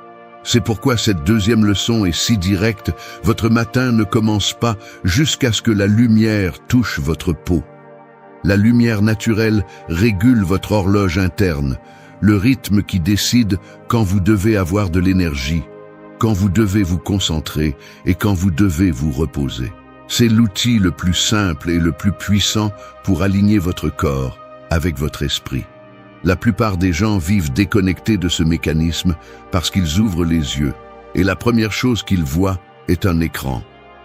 C'est pourquoi cette deuxième leçon est si directe, votre matin ne commence pas jusqu'à ce que la lumière touche votre peau. La lumière naturelle régule votre horloge interne, le rythme qui décide quand vous devez avoir de l'énergie, quand vous devez vous concentrer et quand vous devez vous reposer. C'est l'outil le plus simple et le plus puissant pour aligner votre corps avec votre esprit. La plupart des gens vivent déconnectés de ce mécanisme parce qu'ils ouvrent les yeux et la première chose qu'ils voient est un écran.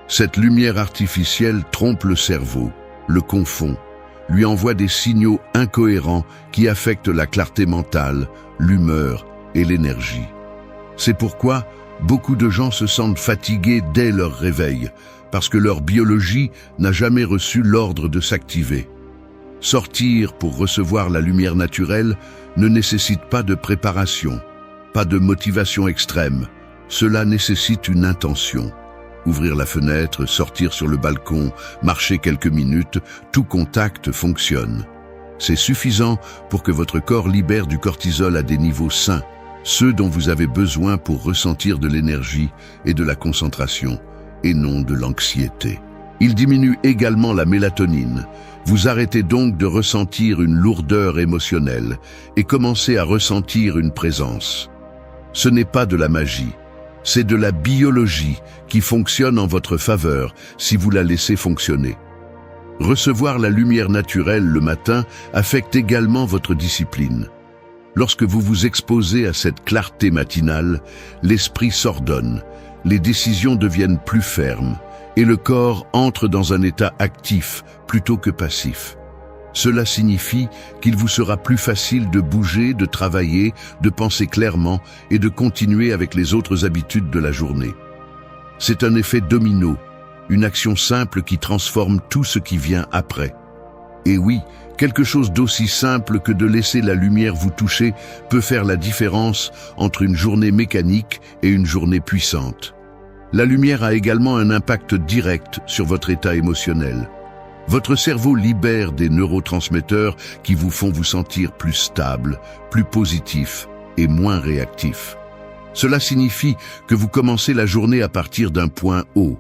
Cette lumière artificielle trompe le cerveau, le confond, lui envoie des signaux incohérents qui affectent la clarté mentale, l'humeur et l'énergie. C'est pourquoi beaucoup de gens se sentent fatigués dès leur réveil, parce que leur biologie n'a jamais reçu l'ordre de s'activer. Sortir pour recevoir la lumière naturelle ne nécessite pas de préparation, pas de motivation extrême. Cela nécessite une intention. Ouvrir la fenêtre, sortir sur le balcon, marcher quelques minutes, tout contact fonctionne. C'est suffisant pour que votre corps libère du cortisol à des niveaux sains, ceux dont vous avez besoin pour ressentir de l'énergie et de la concentration, et non de l'anxiété. Il diminue également la mélatonine. Vous arrêtez donc de ressentir une lourdeur émotionnelle et commencez à ressentir une présence. Ce n'est pas de la magie, c'est de la biologie qui fonctionne en votre faveur si vous la laissez fonctionner. Recevoir la lumière naturelle le matin affecte également votre discipline. Lorsque vous vous exposez à cette clarté matinale, l'esprit s'ordonne, les décisions deviennent plus fermes et le corps entre dans un état actif plutôt que passif. Cela signifie qu'il vous sera plus facile de bouger, de travailler, de penser clairement et de continuer avec les autres habitudes de la journée. C'est un effet domino, une action simple qui transforme tout ce qui vient après. Et oui, quelque chose d'aussi simple que de laisser la lumière vous toucher peut faire la différence entre une journée mécanique et une journée puissante. La lumière a également un impact direct sur votre état émotionnel. Votre cerveau libère des neurotransmetteurs qui vous font vous sentir plus stable, plus positif et moins réactif. Cela signifie que vous commencez la journée à partir d'un point haut,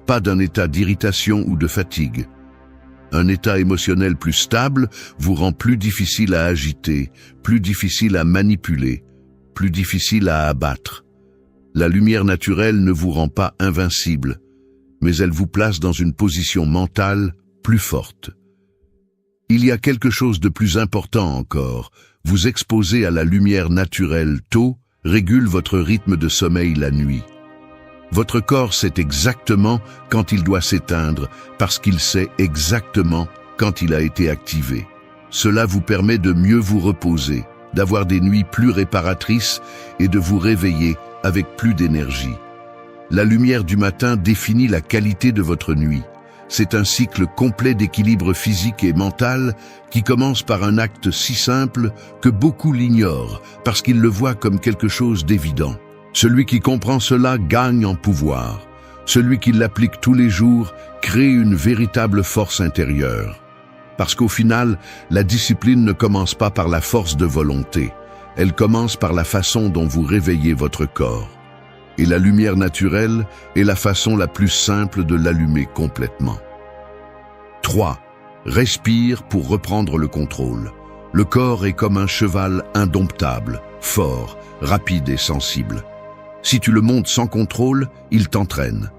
pas d'un état d'irritation ou de fatigue. Un état émotionnel plus stable vous rend plus difficile à agiter, plus difficile à manipuler, plus difficile à abattre. La lumière naturelle ne vous rend pas invincible, mais elle vous place dans une position mentale plus forte. Il y a quelque chose de plus important encore. Vous exposer à la lumière naturelle tôt régule votre rythme de sommeil la nuit. Votre corps sait exactement quand il doit s'éteindre parce qu'il sait exactement quand il a été activé. Cela vous permet de mieux vous reposer, d'avoir des nuits plus réparatrices et de vous réveiller avec plus d'énergie. La lumière du matin définit la qualité de votre nuit. C'est un cycle complet d'équilibre physique et mental qui commence par un acte si simple que beaucoup l'ignorent parce qu'ils le voient comme quelque chose d'évident. Celui qui comprend cela gagne en pouvoir. Celui qui l'applique tous les jours crée une véritable force intérieure. Parce qu'au final, la discipline ne commence pas par la force de volonté. Elle commence par la façon dont vous réveillez votre corps. Et la lumière naturelle est la façon la plus simple de l'allumer complètement. 3. Respire pour reprendre le contrôle. Le corps est comme un cheval indomptable, fort, rapide et sensible. Si tu le montes sans contrôle, il t'entraîne.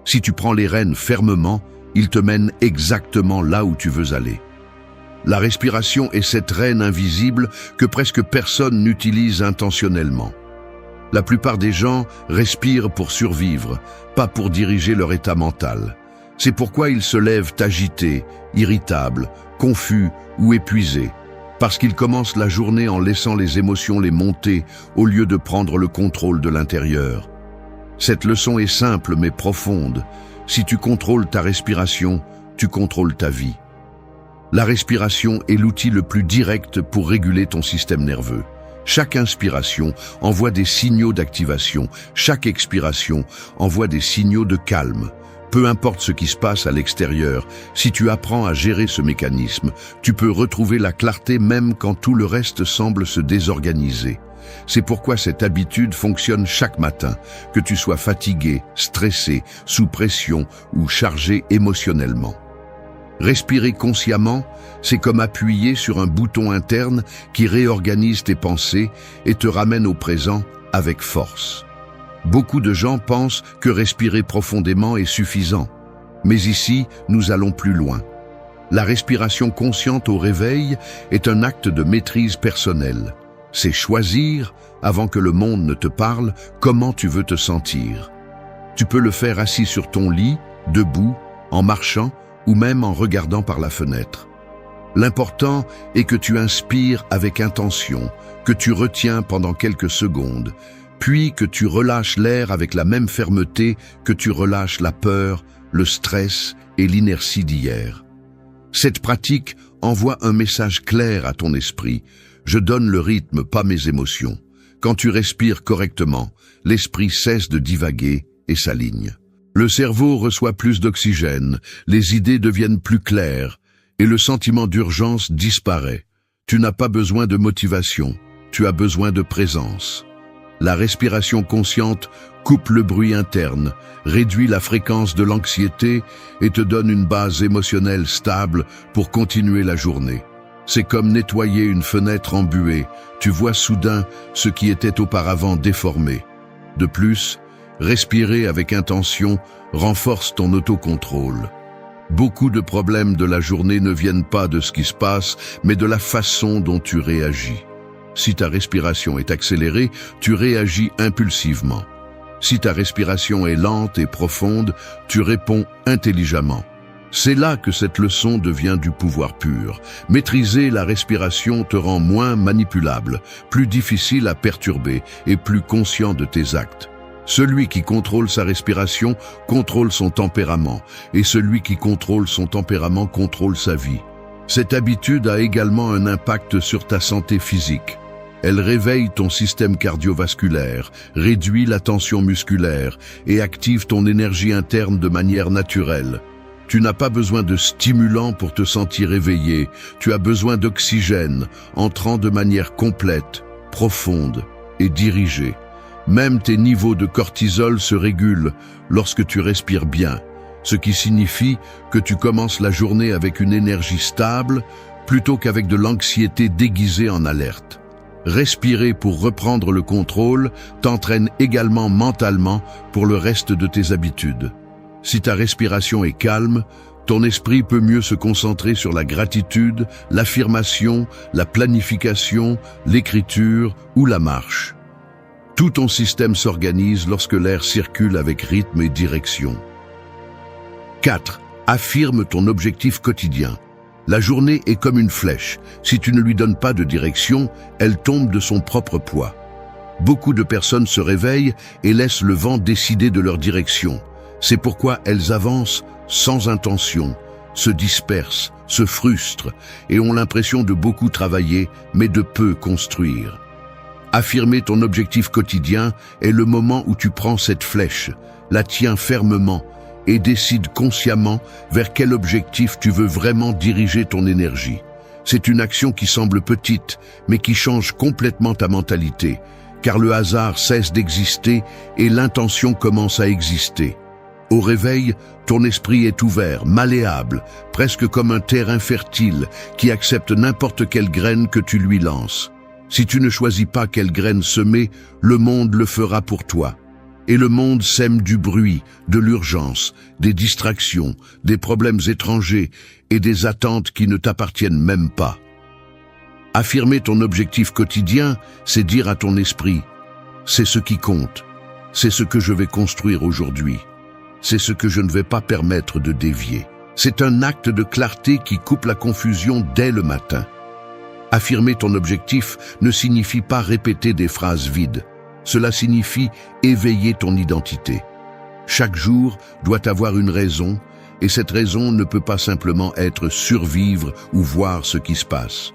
Si tu prends les rênes fermement, il te mène exactement là où tu veux aller. La respiration est cette rêne invisible que presque personne n'utilise intentionnellement. La plupart des gens respirent pour survivre, pas pour diriger leur état mental. C'est pourquoi ils se lèvent agités, irritables, confus ou épuisés, parce qu'ils commencent la journée en laissant les émotions les monter au lieu de prendre le contrôle de l'intérieur. Cette leçon est simple mais profonde. Si tu contrôles ta respiration, tu contrôles ta vie. La respiration est l'outil le plus direct pour réguler ton système nerveux. Chaque inspiration envoie des signaux d'activation, chaque expiration envoie des signaux de calme. Peu importe ce qui se passe à l'extérieur, si tu apprends à gérer ce mécanisme, tu peux retrouver la clarté même quand tout le reste semble se désorganiser. C'est pourquoi cette habitude fonctionne chaque matin, que tu sois fatigué, stressé, sous pression ou chargé émotionnellement. Respirer consciemment, c'est comme appuyer sur un bouton interne qui réorganise tes pensées et te ramène au présent avec force. Beaucoup de gens pensent que respirer profondément est suffisant. Mais ici, nous allons plus loin. La respiration consciente au réveil est un acte de maîtrise personnelle. C'est choisir, avant que le monde ne te parle, comment tu veux te sentir. Tu peux le faire assis sur ton lit, debout, en marchant, ou même en regardant par la fenêtre. L'important est que tu inspires avec intention, que tu retiens pendant quelques secondes, puis que tu relâches l'air avec la même fermeté que tu relâches la peur, le stress et l'inertie d'hier. Cette pratique envoie un message clair à ton esprit. Je donne le rythme, pas mes émotions. Quand tu respires correctement, l'esprit cesse de divaguer et s'aligne. Le cerveau reçoit plus d'oxygène, les idées deviennent plus claires et le sentiment d'urgence disparaît. Tu n'as pas besoin de motivation, tu as besoin de présence. La respiration consciente coupe le bruit interne, réduit la fréquence de l'anxiété et te donne une base émotionnelle stable pour continuer la journée. C'est comme nettoyer une fenêtre embuée, tu vois soudain ce qui était auparavant déformé. De plus, respirer avec intention renforce ton autocontrôle. Beaucoup de problèmes de la journée ne viennent pas de ce qui se passe, mais de la façon dont tu réagis. Si ta respiration est accélérée, tu réagis impulsivement. Si ta respiration est lente et profonde, tu réponds intelligemment. C'est là que cette leçon devient du pouvoir pur. Maîtriser la respiration te rend moins manipulable, plus difficile à perturber et plus conscient de tes actes. Celui qui contrôle sa respiration contrôle son tempérament, et celui qui contrôle son tempérament contrôle sa vie. Cette habitude a également un impact sur ta santé physique. Elle réveille ton système cardiovasculaire, réduit la tension musculaire et active ton énergie interne de manière naturelle. Tu n'as pas besoin de stimulants pour te sentir éveillé, tu as besoin d'oxygène, entrant de manière complète, profonde et dirigée. Même tes niveaux de cortisol se régulent lorsque tu respires bien, ce qui signifie que tu commences la journée avec une énergie stable plutôt qu'avec de l'anxiété déguisée en alerte. Respirer pour reprendre le contrôle t'entraîne également mentalement pour le reste de tes habitudes. Si ta respiration est calme, ton esprit peut mieux se concentrer sur la gratitude, l'affirmation, la planification, l'écriture ou la marche. Tout ton système s'organise lorsque l'air circule avec rythme et direction. 4. Affirme ton objectif quotidien. La journée est comme une flèche. Si tu ne lui donnes pas de direction, elle tombe de son propre poids. Beaucoup de personnes se réveillent et laissent le vent décider de leur direction. C'est pourquoi elles avancent sans intention, se dispersent, se frustrent et ont l'impression de beaucoup travailler, mais de peu construire. Affirmer ton objectif quotidien est le moment où tu prends cette flèche, la tiens fermement et décides consciemment vers quel objectif tu veux vraiment diriger ton énergie. C'est une action qui semble petite, mais qui change complètement ta mentalité, car le hasard cesse d'exister et l'intention commence à exister. Au réveil, ton esprit est ouvert, malléable, presque comme un terrain fertile qui accepte n'importe quelle graine que tu lui lances. Si tu ne choisis pas quelle graine semer, le monde le fera pour toi. Et le monde sème du bruit, de l'urgence, des distractions, des problèmes étrangers et des attentes qui ne t'appartiennent même pas. Affirmer ton objectif quotidien, c'est dire à ton esprit « c'est ce qui compte, c'est ce que je vais construire aujourd'hui, c'est ce que je ne vais pas permettre de dévier ». C'est un acte de clarté qui coupe la confusion dès le matin. Affirmer ton objectif ne signifie pas répéter des phrases vides. Cela signifie éveiller ton identité. Chaque jour doit avoir une raison, et cette raison ne peut pas simplement être survivre ou voir ce qui se passe.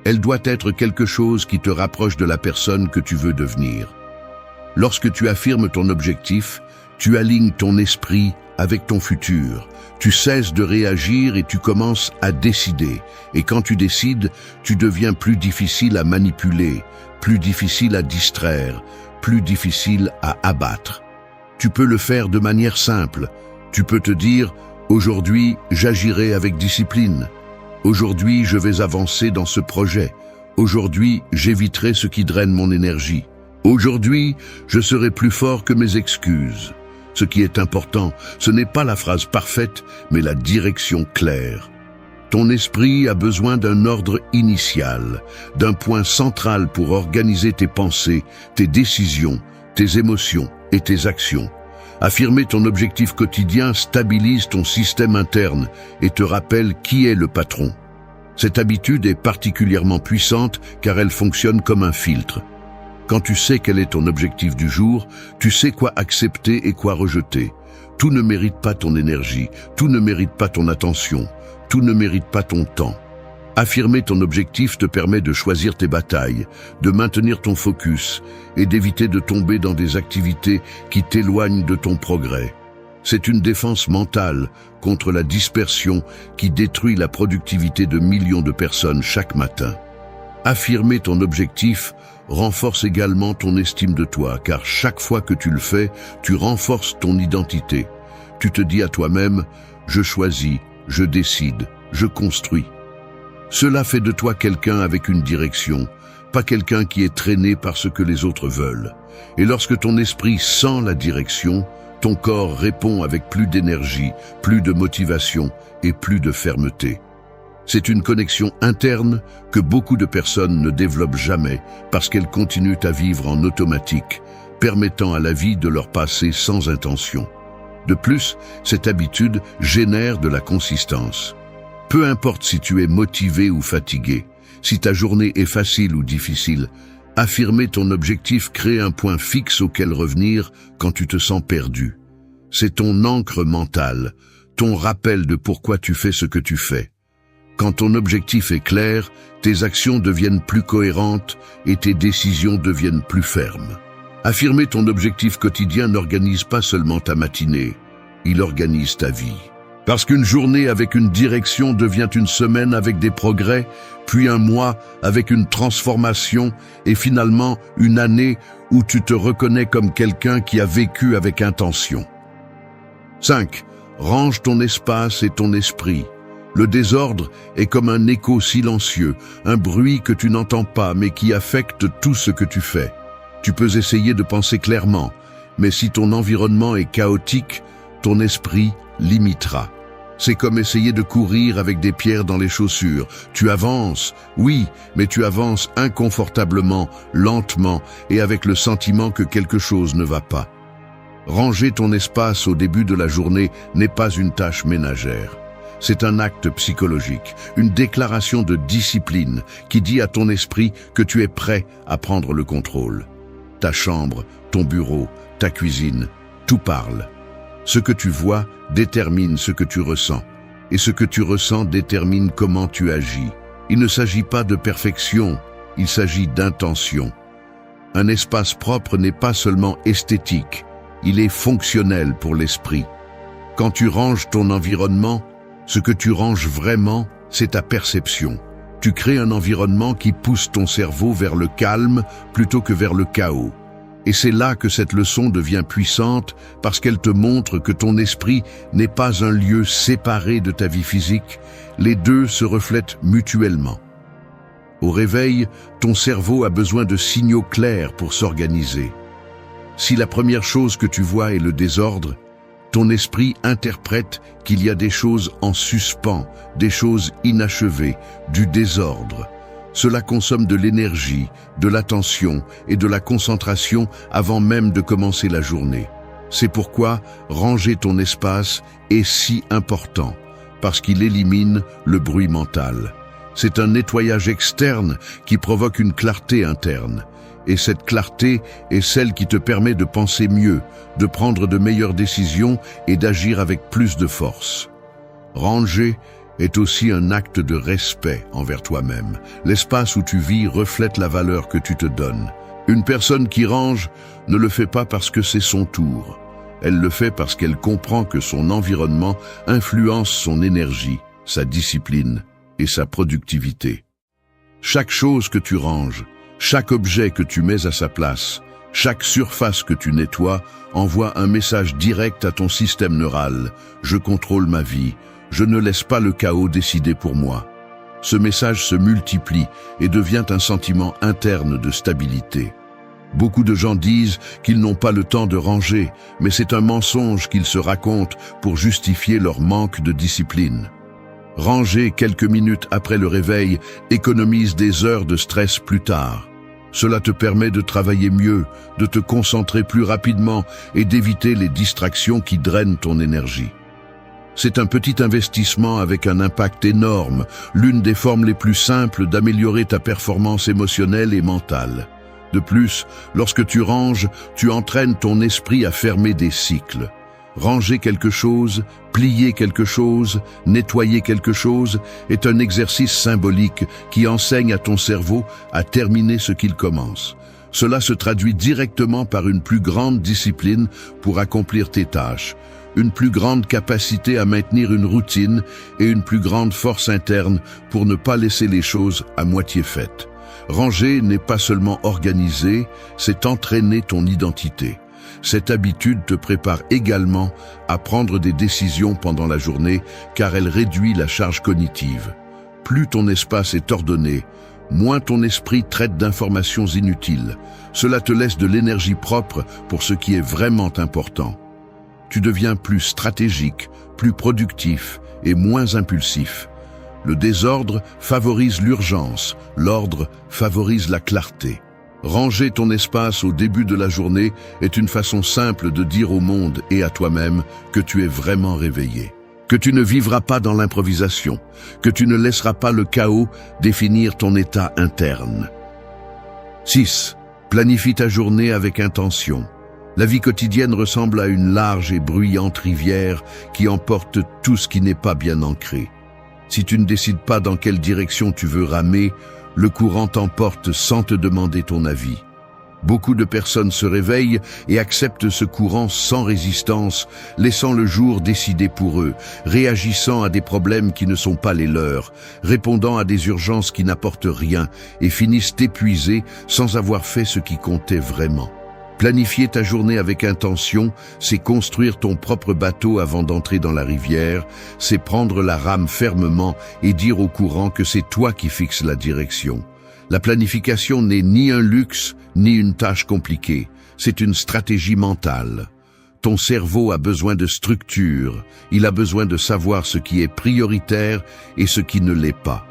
Elle doit être quelque chose qui te rapproche de la personne que tu veux devenir. Lorsque tu affirmes ton objectif, tu alignes ton esprit avec ton futur. Tu cesses de réagir et tu commences à décider. Et quand tu décides, tu deviens plus difficile à manipuler, plus difficile à distraire, plus difficile à abattre. Tu peux le faire de manière simple. Tu peux te dire « Aujourd'hui, j'agirai avec discipline. Aujourd'hui, je vais avancer dans ce projet. Aujourd'hui, j'éviterai ce qui draine mon énergie. Aujourd'hui, je serai plus fort que mes excuses. » Ce qui est important, ce n'est pas la phrase parfaite, mais la direction claire. Ton esprit a besoin d'un ordre initial, d'un point central pour organiser tes pensées, tes décisions, tes émotions et tes actions. Affirmer ton objectif quotidien stabilise ton système interne et te rappelle qui est le patron. Cette habitude est particulièrement puissante car elle fonctionne comme un filtre. Quand tu sais quel est ton objectif du jour, tu sais quoi accepter et quoi rejeter. Tout ne mérite pas ton énergie, tout ne mérite pas ton attention, tout ne mérite pas ton temps. Affirmer ton objectif te permet de choisir tes batailles, de maintenir ton focus et d'éviter de tomber dans des activités qui t'éloignent de ton progrès. C'est une défense mentale contre la dispersion qui détruit la productivité de millions de personnes chaque matin. Affirmer ton objectif renforce également ton estime de toi, car chaque fois que tu le fais, tu renforces ton identité. Tu te dis à toi-même, je choisis, je décide, je construis. Cela fait de toi quelqu'un avec une direction, pas quelqu'un qui est traîné par ce que les autres veulent. Et lorsque ton esprit sent la direction, ton corps répond avec plus d'énergie, plus de motivation et plus de fermeté. C'est une connexion interne que beaucoup de personnes ne développent jamais parce qu'elles continuent à vivre en automatique, permettant à la vie de leur passer sans intention. De plus, cette habitude génère de la consistance. Peu importe si tu es motivé ou fatigué, si ta journée est facile ou difficile, affirmer ton objectif crée un point fixe auquel revenir quand tu te sens perdu. C'est ton ancre mentale, ton rappel de pourquoi tu fais ce que tu fais. Quand ton objectif est clair, tes actions deviennent plus cohérentes et tes décisions deviennent plus fermes. Affirmer ton objectif quotidien n'organise pas seulement ta matinée, il organise ta vie. Parce qu'une journée avec une direction devient une semaine avec des progrès, puis un mois avec une transformation et finalement une année où tu te reconnais comme quelqu'un qui a vécu avec intention. 5. Range ton espace et ton esprit. Le désordre est comme un écho silencieux, un bruit que tu n'entends pas mais qui affecte tout ce que tu fais. Tu peux essayer de penser clairement, mais si ton environnement est chaotique, ton esprit limitera. C'est comme essayer de courir avec des pierres dans les chaussures. Tu avances, oui, mais tu avances inconfortablement, lentement et avec le sentiment que quelque chose ne va pas. Ranger ton espace au début de la journée n'est pas une tâche ménagère. C'est un acte psychologique, une déclaration de discipline qui dit à ton esprit que tu es prêt à prendre le contrôle. Ta chambre, ton bureau, ta cuisine, tout parle. Ce que tu vois détermine ce que tu ressens, et ce que tu ressens détermine comment tu agis. Il ne s'agit pas de perfection, il s'agit d'intention. Un espace propre n'est pas seulement esthétique, il est fonctionnel pour l'esprit. Quand tu ranges ton environnement, ce que tu ranges vraiment, c'est ta perception. Tu crées un environnement qui pousse ton cerveau vers le calme plutôt que vers le chaos. Et c'est là que cette leçon devient puissante parce qu'elle te montre que ton esprit n'est pas un lieu séparé de ta vie physique, les deux se reflètent mutuellement. Au réveil, ton cerveau a besoin de signaux clairs pour s'organiser. Si la première chose que tu vois est le désordre, ton esprit interprète qu'il y a des choses en suspens, des choses inachevées, du désordre. Cela consomme de l'énergie, de l'attention et de la concentration avant même de commencer la journée. C'est pourquoi ranger ton espace est si important, parce qu'il élimine le bruit mental. C'est un nettoyage externe qui provoque une clarté interne. Et cette clarté est celle qui te permet de penser mieux, de prendre de meilleures décisions et d'agir avec plus de force. Ranger est aussi un acte de respect envers toi-même. L'espace où tu vis reflète la valeur que tu te donnes. Une personne qui range ne le fait pas parce que c'est son tour. Elle le fait parce qu'elle comprend que son environnement influence son énergie, sa discipline et sa productivité. Chaque chose que tu ranges, chaque objet que tu mets à sa place, chaque surface que tu nettoies envoie un message direct à ton système neural. Je contrôle ma vie. Je ne laisse pas le chaos décider pour moi. Ce message se multiplie et devient un sentiment interne de stabilité. Beaucoup de gens disent qu'ils n'ont pas le temps de ranger, mais c'est un mensonge qu'ils se racontent pour justifier leur manque de discipline. Ranger quelques minutes après le réveil économise des heures de stress plus tard. Cela te permet de travailler mieux, de te concentrer plus rapidement et d'éviter les distractions qui drainent ton énergie. C'est un petit investissement avec un impact énorme, l'une des formes les plus simples d'améliorer ta performance émotionnelle et mentale. De plus, lorsque tu ranges, tu entraînes ton esprit à fermer des cycles. Ranger quelque chose, plier quelque chose, nettoyer quelque chose est un exercice symbolique qui enseigne à ton cerveau à terminer ce qu'il commence. Cela se traduit directement par une plus grande discipline pour accomplir tes tâches, une plus grande capacité à maintenir une routine et une plus grande force interne pour ne pas laisser les choses à moitié faites. Ranger n'est pas seulement organiser, c'est entraîner ton identité. Cette habitude te prépare également à prendre des décisions pendant la journée car elle réduit la charge cognitive. Plus ton espace est ordonné, moins ton esprit traite d'informations inutiles. Cela te laisse de l'énergie propre pour ce qui est vraiment important. Tu deviens plus stratégique, plus productif et moins impulsif. Le désordre favorise l'urgence, l'ordre favorise la clarté. Ranger ton espace au début de la journée est une façon simple de dire au monde et à toi-même que tu es vraiment réveillé, que tu ne vivras pas dans l'improvisation, que tu ne laisseras pas le chaos définir ton état interne. 6. Planifie ta journée avec intention. La vie quotidienne ressemble à une large et bruyante rivière qui emporte tout ce qui n'est pas bien ancré. Si tu ne décides pas dans quelle direction tu veux ramer, le courant t'emporte sans te demander ton avis. Beaucoup de personnes se réveillent et acceptent ce courant sans résistance, laissant le jour décider pour eux, réagissant à des problèmes qui ne sont pas les leurs, répondant à des urgences qui n'apportent rien et finissent épuisés sans avoir fait ce qui comptait vraiment. Planifier ta journée avec intention, c'est construire ton propre bateau avant d'entrer dans la rivière, c'est prendre la rame fermement et dire au courant que c'est toi qui fixes la direction. La planification n'est ni un luxe, ni une tâche compliquée, c'est une stratégie mentale. Ton cerveau a besoin de structure, il a besoin de savoir ce qui est prioritaire et ce qui ne l'est pas.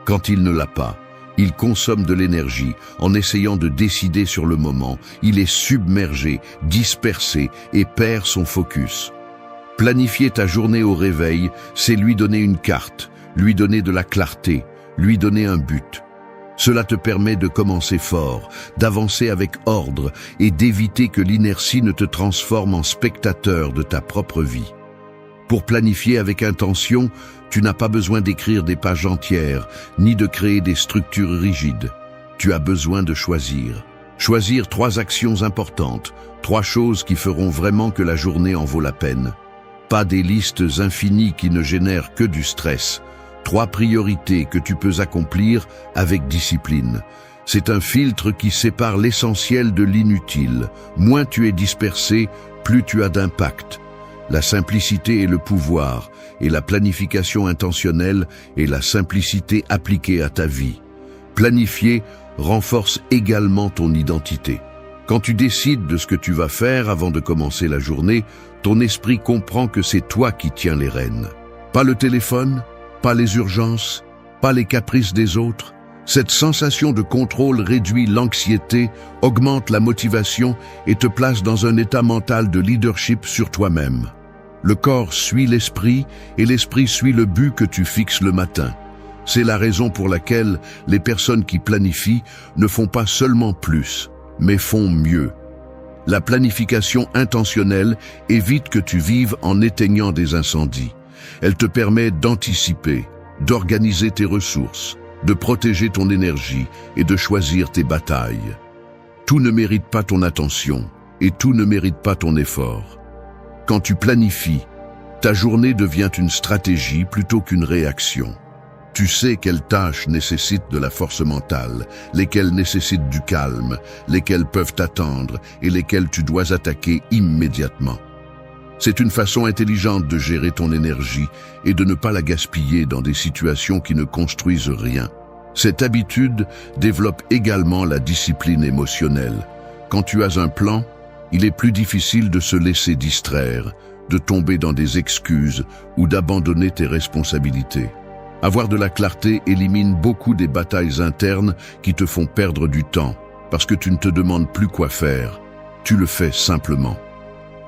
Quand il ne l'a pas, il consomme de l'énergie en essayant de décider sur le moment. Il est submergé, dispersé et perd son focus. Planifier ta journée au réveil, c'est lui donner une carte, lui donner de la clarté, lui donner un but. Cela te permet de commencer fort, d'avancer avec ordre et d'éviter que l'inertie ne te transforme en spectateur de ta propre vie. Pour planifier avec intention, tu n'as pas besoin d'écrire des pages entières, ni de créer des structures rigides. Tu as besoin de choisir. Choisir 3 actions importantes, 3 choses qui feront vraiment que la journée en vaut la peine. Pas des listes infinies qui ne génèrent que du stress. 3 priorités que tu peux accomplir avec discipline. C'est un filtre qui sépare l'essentiel de l'inutile. Moins tu es dispersé, plus tu as d'impact. La simplicité est le pouvoir, et la planification intentionnelle est la simplicité appliquée à ta vie. Planifier renforce également ton identité. Quand tu décides de ce que tu vas faire avant de commencer la journée, ton esprit comprend que c'est toi qui tiens les rênes. Pas le téléphone, pas les urgences, pas les caprices des autres. Cette sensation de contrôle réduit l'anxiété, augmente la motivation et te place dans un état mental de leadership sur toi-même. Le corps suit l'esprit et l'esprit suit le but que tu fixes le matin. C'est la raison pour laquelle les personnes qui planifient ne font pas seulement plus, mais font mieux. La planification intentionnelle évite que tu vives en éteignant des incendies. Elle te permet d'anticiper, d'organiser tes ressources, de protéger ton énergie et de choisir tes batailles. Tout ne mérite pas ton attention et tout ne mérite pas ton effort. Quand tu planifies, ta journée devient une stratégie plutôt qu'une réaction. Tu sais quelles tâches nécessitent de la force mentale, lesquelles nécessitent du calme, lesquelles peuvent attendre et lesquelles tu dois attaquer immédiatement. C'est une façon intelligente de gérer ton énergie et de ne pas la gaspiller dans des situations qui ne construisent rien. Cette habitude développe également la discipline émotionnelle. Quand tu as un plan, il est plus difficile de se laisser distraire, de tomber dans des excuses ou d'abandonner tes responsabilités. Avoir de la clarté élimine beaucoup des batailles internes qui te font perdre du temps, parce que tu ne te demandes plus quoi faire, tu le fais simplement.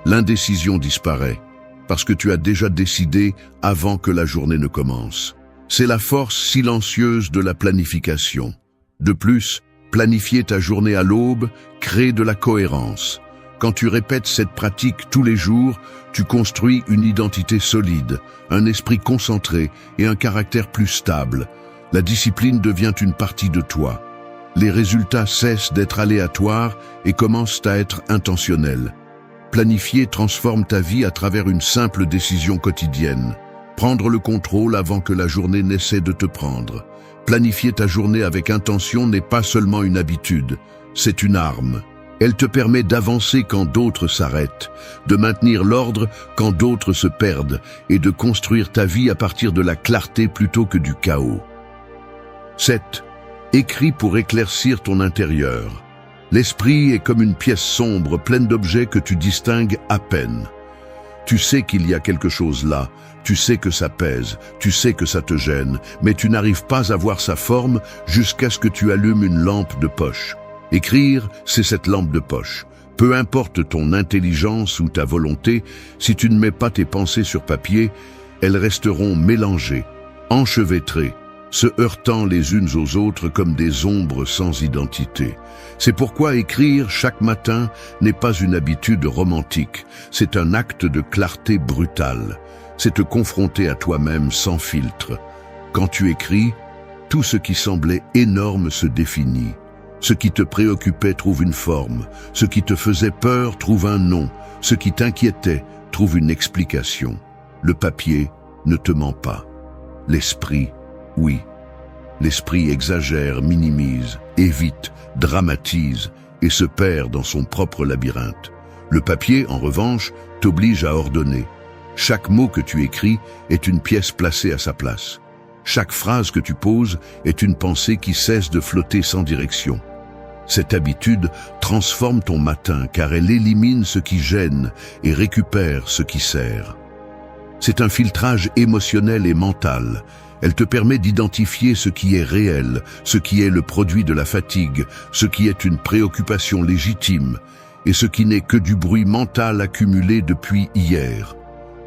L'indécision disparaît, parce que tu as déjà décidé avant que la journée ne commence. C'est la force silencieuse de la planification. De plus, Planifier ta journée à l'aube crée de la cohérence. Quand tu répètes cette pratique tous les jours, tu construis une identité solide, un esprit concentré et un caractère plus stable. La discipline devient une partie de toi. Les résultats cessent d'être aléatoires et commencent à être intentionnels. Planifier transforme ta vie à travers une simple décision quotidienne. Prendre le contrôle avant que la journée n'essaie de te prendre. Planifier ta journée avec intention n'est pas seulement une habitude, c'est une arme. Elle te permet d'avancer quand d'autres s'arrêtent, de maintenir l'ordre quand d'autres se perdent et de construire ta vie à partir de la clarté plutôt que du chaos. 7. Écris pour éclaircir ton intérieur. L'esprit est comme une pièce sombre pleine d'objets que tu distingues à peine. Tu sais qu'il y a quelque chose là, tu sais que ça pèse, tu sais que ça te gêne, mais tu n'arrives pas à voir sa forme jusqu'à ce que tu allumes une lampe de poche. Écrire, c'est cette lampe de poche. Peu importe ton intelligence ou ta volonté, si tu ne mets pas tes pensées sur papier, elles resteront mélangées, enchevêtrées, se heurtant les unes aux autres comme des ombres sans identité. C'est pourquoi écrire chaque matin n'est pas une habitude romantique, c'est un acte de clarté brutale. C'est te confronter à toi-même sans filtre. Quand tu écris, tout ce qui semblait énorme se définit. Ce qui te préoccupait trouve une forme, ce qui te faisait peur trouve un nom, ce qui t'inquiétait trouve une explication. Le papier ne te ment pas. L'esprit, oui. L'esprit exagère, minimise, évite, dramatise et se perd dans son propre labyrinthe. Le papier, en revanche, t'oblige à ordonner. Chaque mot que tu écris est une pièce placée à sa place. Chaque phrase que tu poses est une pensée qui cesse de flotter sans direction. Cette habitude transforme ton matin car elle élimine ce qui gêne et récupère ce qui sert. C'est un filtrage émotionnel et mental. Elle te permet d'identifier ce qui est réel, ce qui est le produit de la fatigue, ce qui est une préoccupation légitime et ce qui n'est que du bruit mental accumulé depuis hier.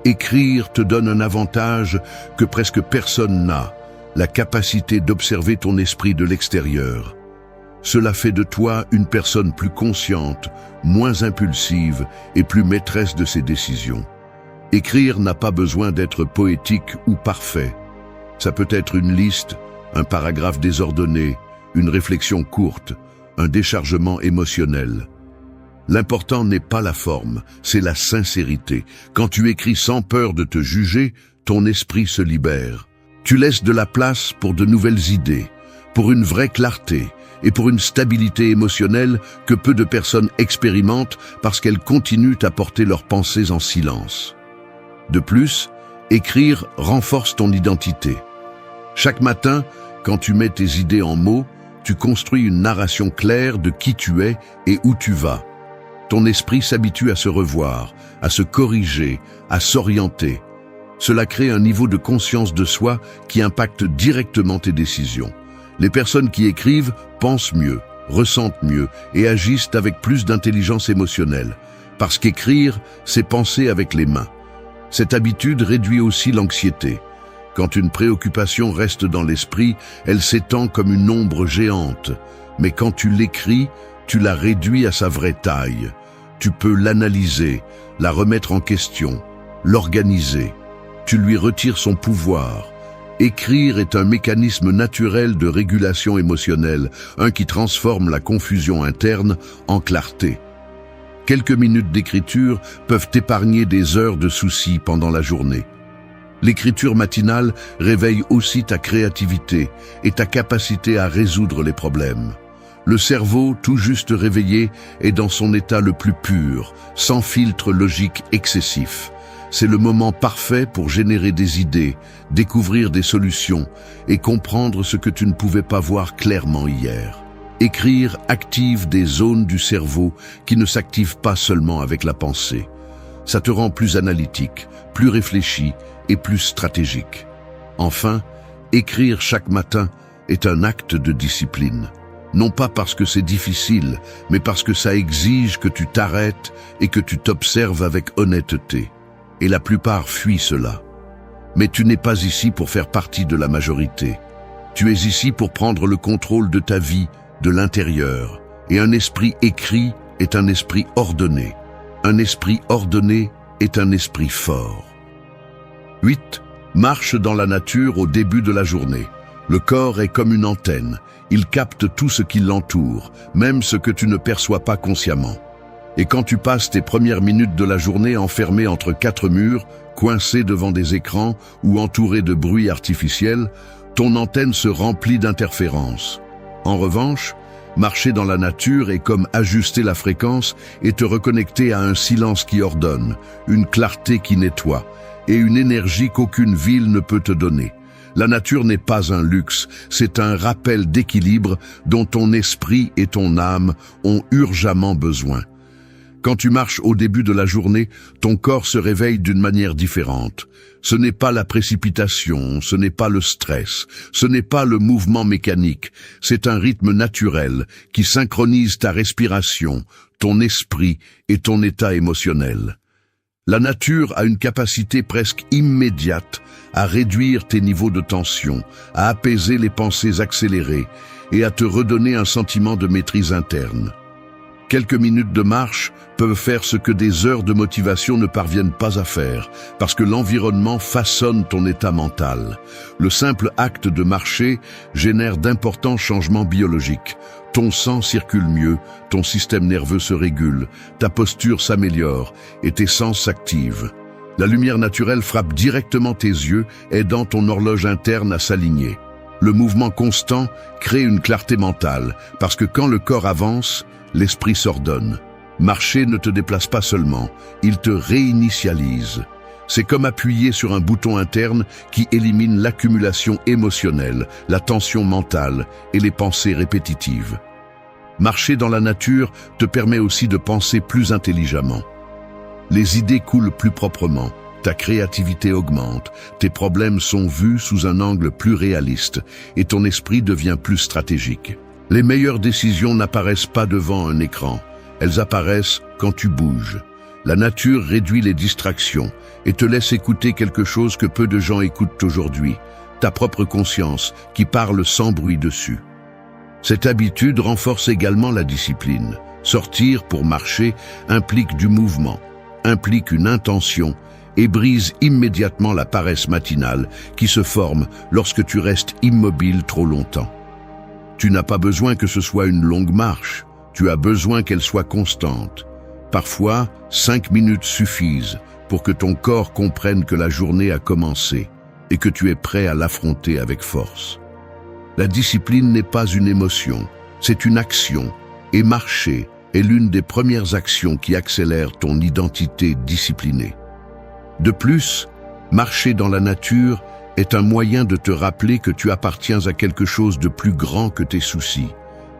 Écrire te donne un avantage que presque personne n'a, la capacité d'observer ton esprit de l'extérieur. Cela fait de toi une personne plus consciente, moins impulsive et plus maîtresse de ses décisions. Écrire n'a pas besoin d'être poétique ou parfait. Ça peut être une liste, un paragraphe désordonné, une réflexion courte, un déchargement émotionnel. L'important n'est pas la forme, c'est la sincérité. Quand tu écris sans peur de te juger, ton esprit se libère. Tu laisses de la place pour de nouvelles idées, pour une vraie clarté et pour une stabilité émotionnelle que peu de personnes expérimentent parce qu'elles continuent à porter leurs pensées en silence. De plus, écrire renforce ton identité. Chaque matin, quand tu mets tes idées en mots, tu construis une narration claire de qui tu es et où tu vas. Ton esprit s'habitue à se revoir, à se corriger, à s'orienter. Cela crée un niveau de conscience de soi qui impacte directement tes décisions. Les personnes qui écrivent pensent mieux, ressentent mieux et agissent avec plus d'intelligence émotionnelle. Parce qu'écrire, c'est penser avec les mains. Cette habitude réduit aussi l'anxiété. Quand une préoccupation reste dans l'esprit, elle s'étend comme une ombre géante. Mais quand tu l'écris, tu la réduis à sa vraie taille. Tu peux l'analyser, la remettre en question, l'organiser. Tu lui retires son pouvoir. Écrire est un mécanisme naturel de régulation émotionnelle, un qui transforme la confusion interne en clarté. Quelques minutes d'écriture peuvent épargner des heures de soucis pendant la journée. L'écriture matinale réveille aussi ta créativité et ta capacité à résoudre les problèmes. Le cerveau, tout juste réveillé, est dans son état le plus pur, sans filtre logique excessif. C'est le moment parfait pour générer des idées, découvrir des solutions et comprendre ce que tu ne pouvais pas voir clairement hier. Écrire active des zones du cerveau qui ne s'activent pas seulement avec la pensée. Ça te rend plus analytique, plus réfléchi et plus stratégique. Enfin, écrire chaque matin est un acte de discipline. Non pas parce que c'est difficile, mais parce que ça exige que tu t'arrêtes et que tu t'observes avec honnêteté. Et la plupart fuient cela. Mais tu n'es pas ici pour faire partie de la majorité. Tu es ici pour prendre le contrôle de ta vie, de l'intérieur, et un esprit écrit est un esprit ordonné. Un esprit ordonné est un esprit fort. 8. Marche dans la nature au début de la journée. Le corps est comme une antenne. Il capte tout ce qui l'entoure, même ce que tu ne perçois pas consciemment. Et quand tu passes tes premières minutes de la journée enfermé entre quatre murs, coincé devant des écrans ou entouré de bruits artificiels, ton antenne se remplit d'interférences. En revanche, marcher dans la nature est comme ajuster la fréquence et te reconnecter à un silence qui ordonne, une clarté qui nettoie et une énergie qu'aucune ville ne peut te donner. La nature n'est pas un luxe, c'est un rappel d'équilibre dont ton esprit et ton âme ont urgemment besoin. Quand tu marches au début de la journée, ton corps se réveille d'une manière différente. Ce n'est pas la précipitation, ce n'est pas le stress, ce n'est pas le mouvement mécanique, c'est un rythme naturel qui synchronise ta respiration, ton esprit et ton état émotionnel. La nature a une capacité presque immédiate à réduire tes niveaux de tension, à apaiser les pensées accélérées et à te redonner un sentiment de maîtrise interne. Quelques minutes de marche peuvent faire ce que des heures de motivation ne parviennent pas à faire, parce que l'environnement façonne ton état mental. Le simple acte de marcher génère d'importants changements biologiques. Ton sang circule mieux, ton système nerveux se régule, ta posture s'améliore et tes sens s'activent. La lumière naturelle frappe directement tes yeux, aidant ton horloge interne à s'aligner. Le mouvement constant crée une clarté mentale, parce que quand le corps avance, l'esprit s'ordonne. Marcher ne te déplace pas seulement, il te réinitialise. C'est comme appuyer sur un bouton interne qui élimine l'accumulation émotionnelle, la tension mentale et les pensées répétitives. Marcher dans la nature te permet aussi de penser plus intelligemment. Les idées coulent plus proprement, ta créativité augmente, tes problèmes sont vus sous un angle plus réaliste et ton esprit devient plus stratégique. Les meilleures décisions n'apparaissent pas devant un écran, elles apparaissent quand tu bouges. La nature réduit les distractions et te laisse écouter quelque chose que peu de gens écoutent aujourd'hui, ta propre conscience qui parle sans bruit dessus. Cette habitude renforce également la discipline. Sortir pour marcher implique du mouvement, implique une intention et brise immédiatement la paresse matinale qui se forme lorsque tu restes immobile trop longtemps. Tu n'as pas besoin que ce soit une longue marche, tu as besoin qu'elle soit constante. Parfois, 5 minutes suffisent pour que ton corps comprenne que la journée a commencé et que tu es prêt à l'affronter avec force. La discipline n'est pas une émotion, c'est une action, et marcher est l'une des premières actions qui accélèrent ton identité disciplinée. De plus, marcher dans la nature est un moyen de te rappeler que tu appartiens à quelque chose de plus grand que tes soucis.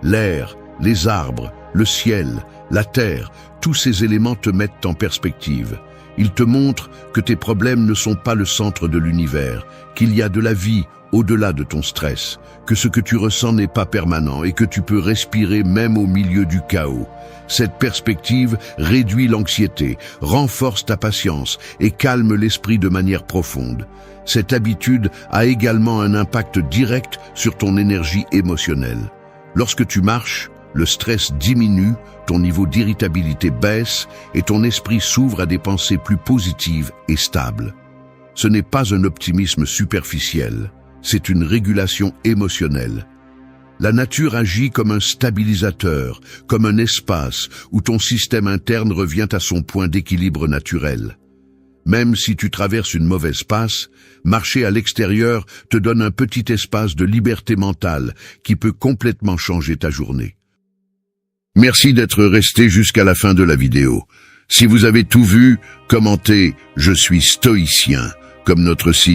L'air, les arbres, le ciel, la terre, tous ces éléments te mettent en perspective. Ils te montrent que tes problèmes ne sont pas le centre de l'univers, qu'il y a de la vie au-delà de ton stress, que ce que tu ressens n'est pas permanent et que tu peux respirer même au milieu du chaos. Cette perspective réduit l'anxiété, renforce ta patience et calme l'esprit de manière profonde. Cette habitude a également un impact direct sur ton énergie émotionnelle. Lorsque tu marches, le stress diminue, ton niveau d'irritabilité baisse et ton esprit s'ouvre à des pensées plus positives et stables. Ce n'est pas un optimisme superficiel, c'est une régulation émotionnelle. La nature agit comme un stabilisateur, comme un espace où ton système interne revient à son point d'équilibre naturel. Même si tu traverses une mauvaise passe, marcher à l'extérieur te donne un petit espace de liberté mentale qui peut complètement changer ta journée. Merci d'être resté jusqu'à la fin de la vidéo. Si vous avez tout vu, commentez « Je suis stoïcien » comme notre signe.